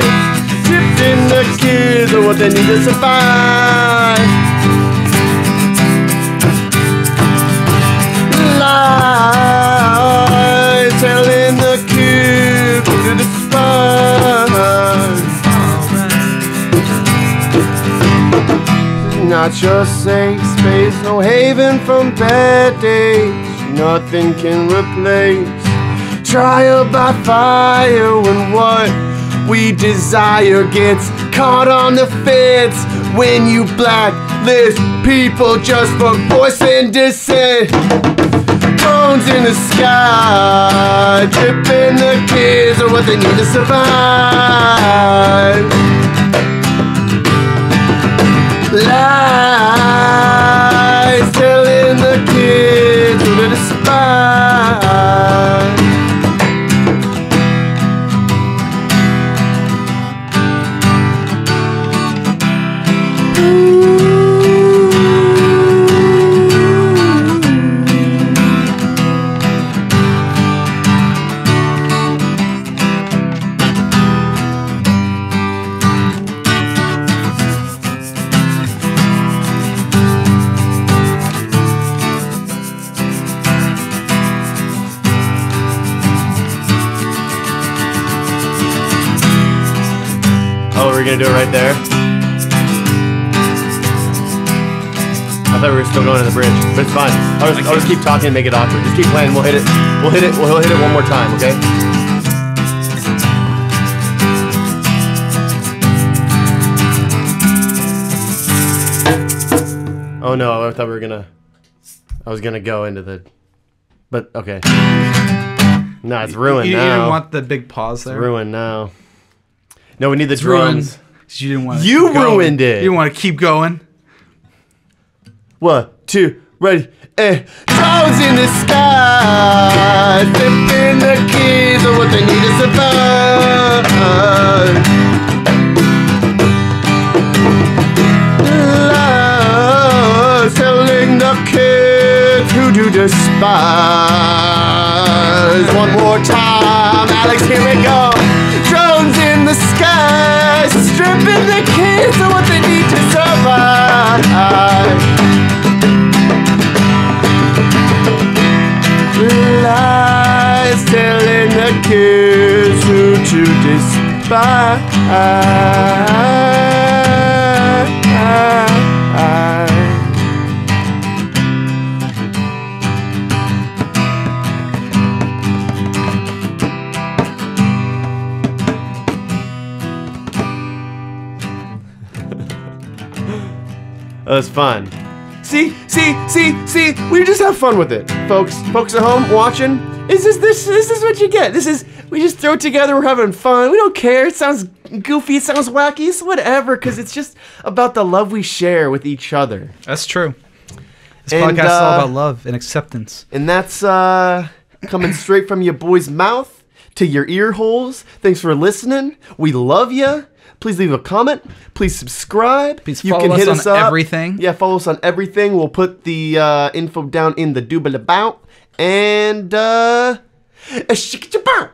tipped in the kids are what they need to survive. Lies telling the kids to despise. Not your safe space, no haven from bad days. Nothing can replace trial by fire when what we desire gets caught on the fence. When you blacklist people just for voicing dissent. Drones in the sky, dripping the kids are what they need to survive. Lies telling the kids who to despise. We're gonna do it right there. I thought we were still going to the bridge, but it's fine. I'll just keep talking and make it awkward. Just keep playing. We'll hit it. We'll hit it one more time, okay? Oh no, I thought we were gonna. I was gonna go into the. But okay. No, it's ruined now. You didn't want the big pause there. It's ruined now. No, we need the drums. You didn't want. You ruined it. You didn't want to keep going. 1, 2, ready. Clouds in the sky, flipping the keys of what they need to survive. Lies telling the kids who do despise. One more time, Alex, here we go. Drones in the sky, stripping the kids of what they need to survive. Lies telling the kids who to despise. That was fun. See, we just have fun with it. Folks at home watching, this is what you get. We just throw it together, we're having fun. We don't care, it sounds goofy, it sounds wacky, it's whatever, because it's just about the love we share with each other. That's true. This podcast is all about love and acceptance. And that's coming straight from your boy's mouth to your ear holes. Thanks for listening. We love you. Please leave a comment. Please subscribe. Please follow us on everything. Yeah, follow us on everything. We'll put the info down in the doobly about. And shake it about.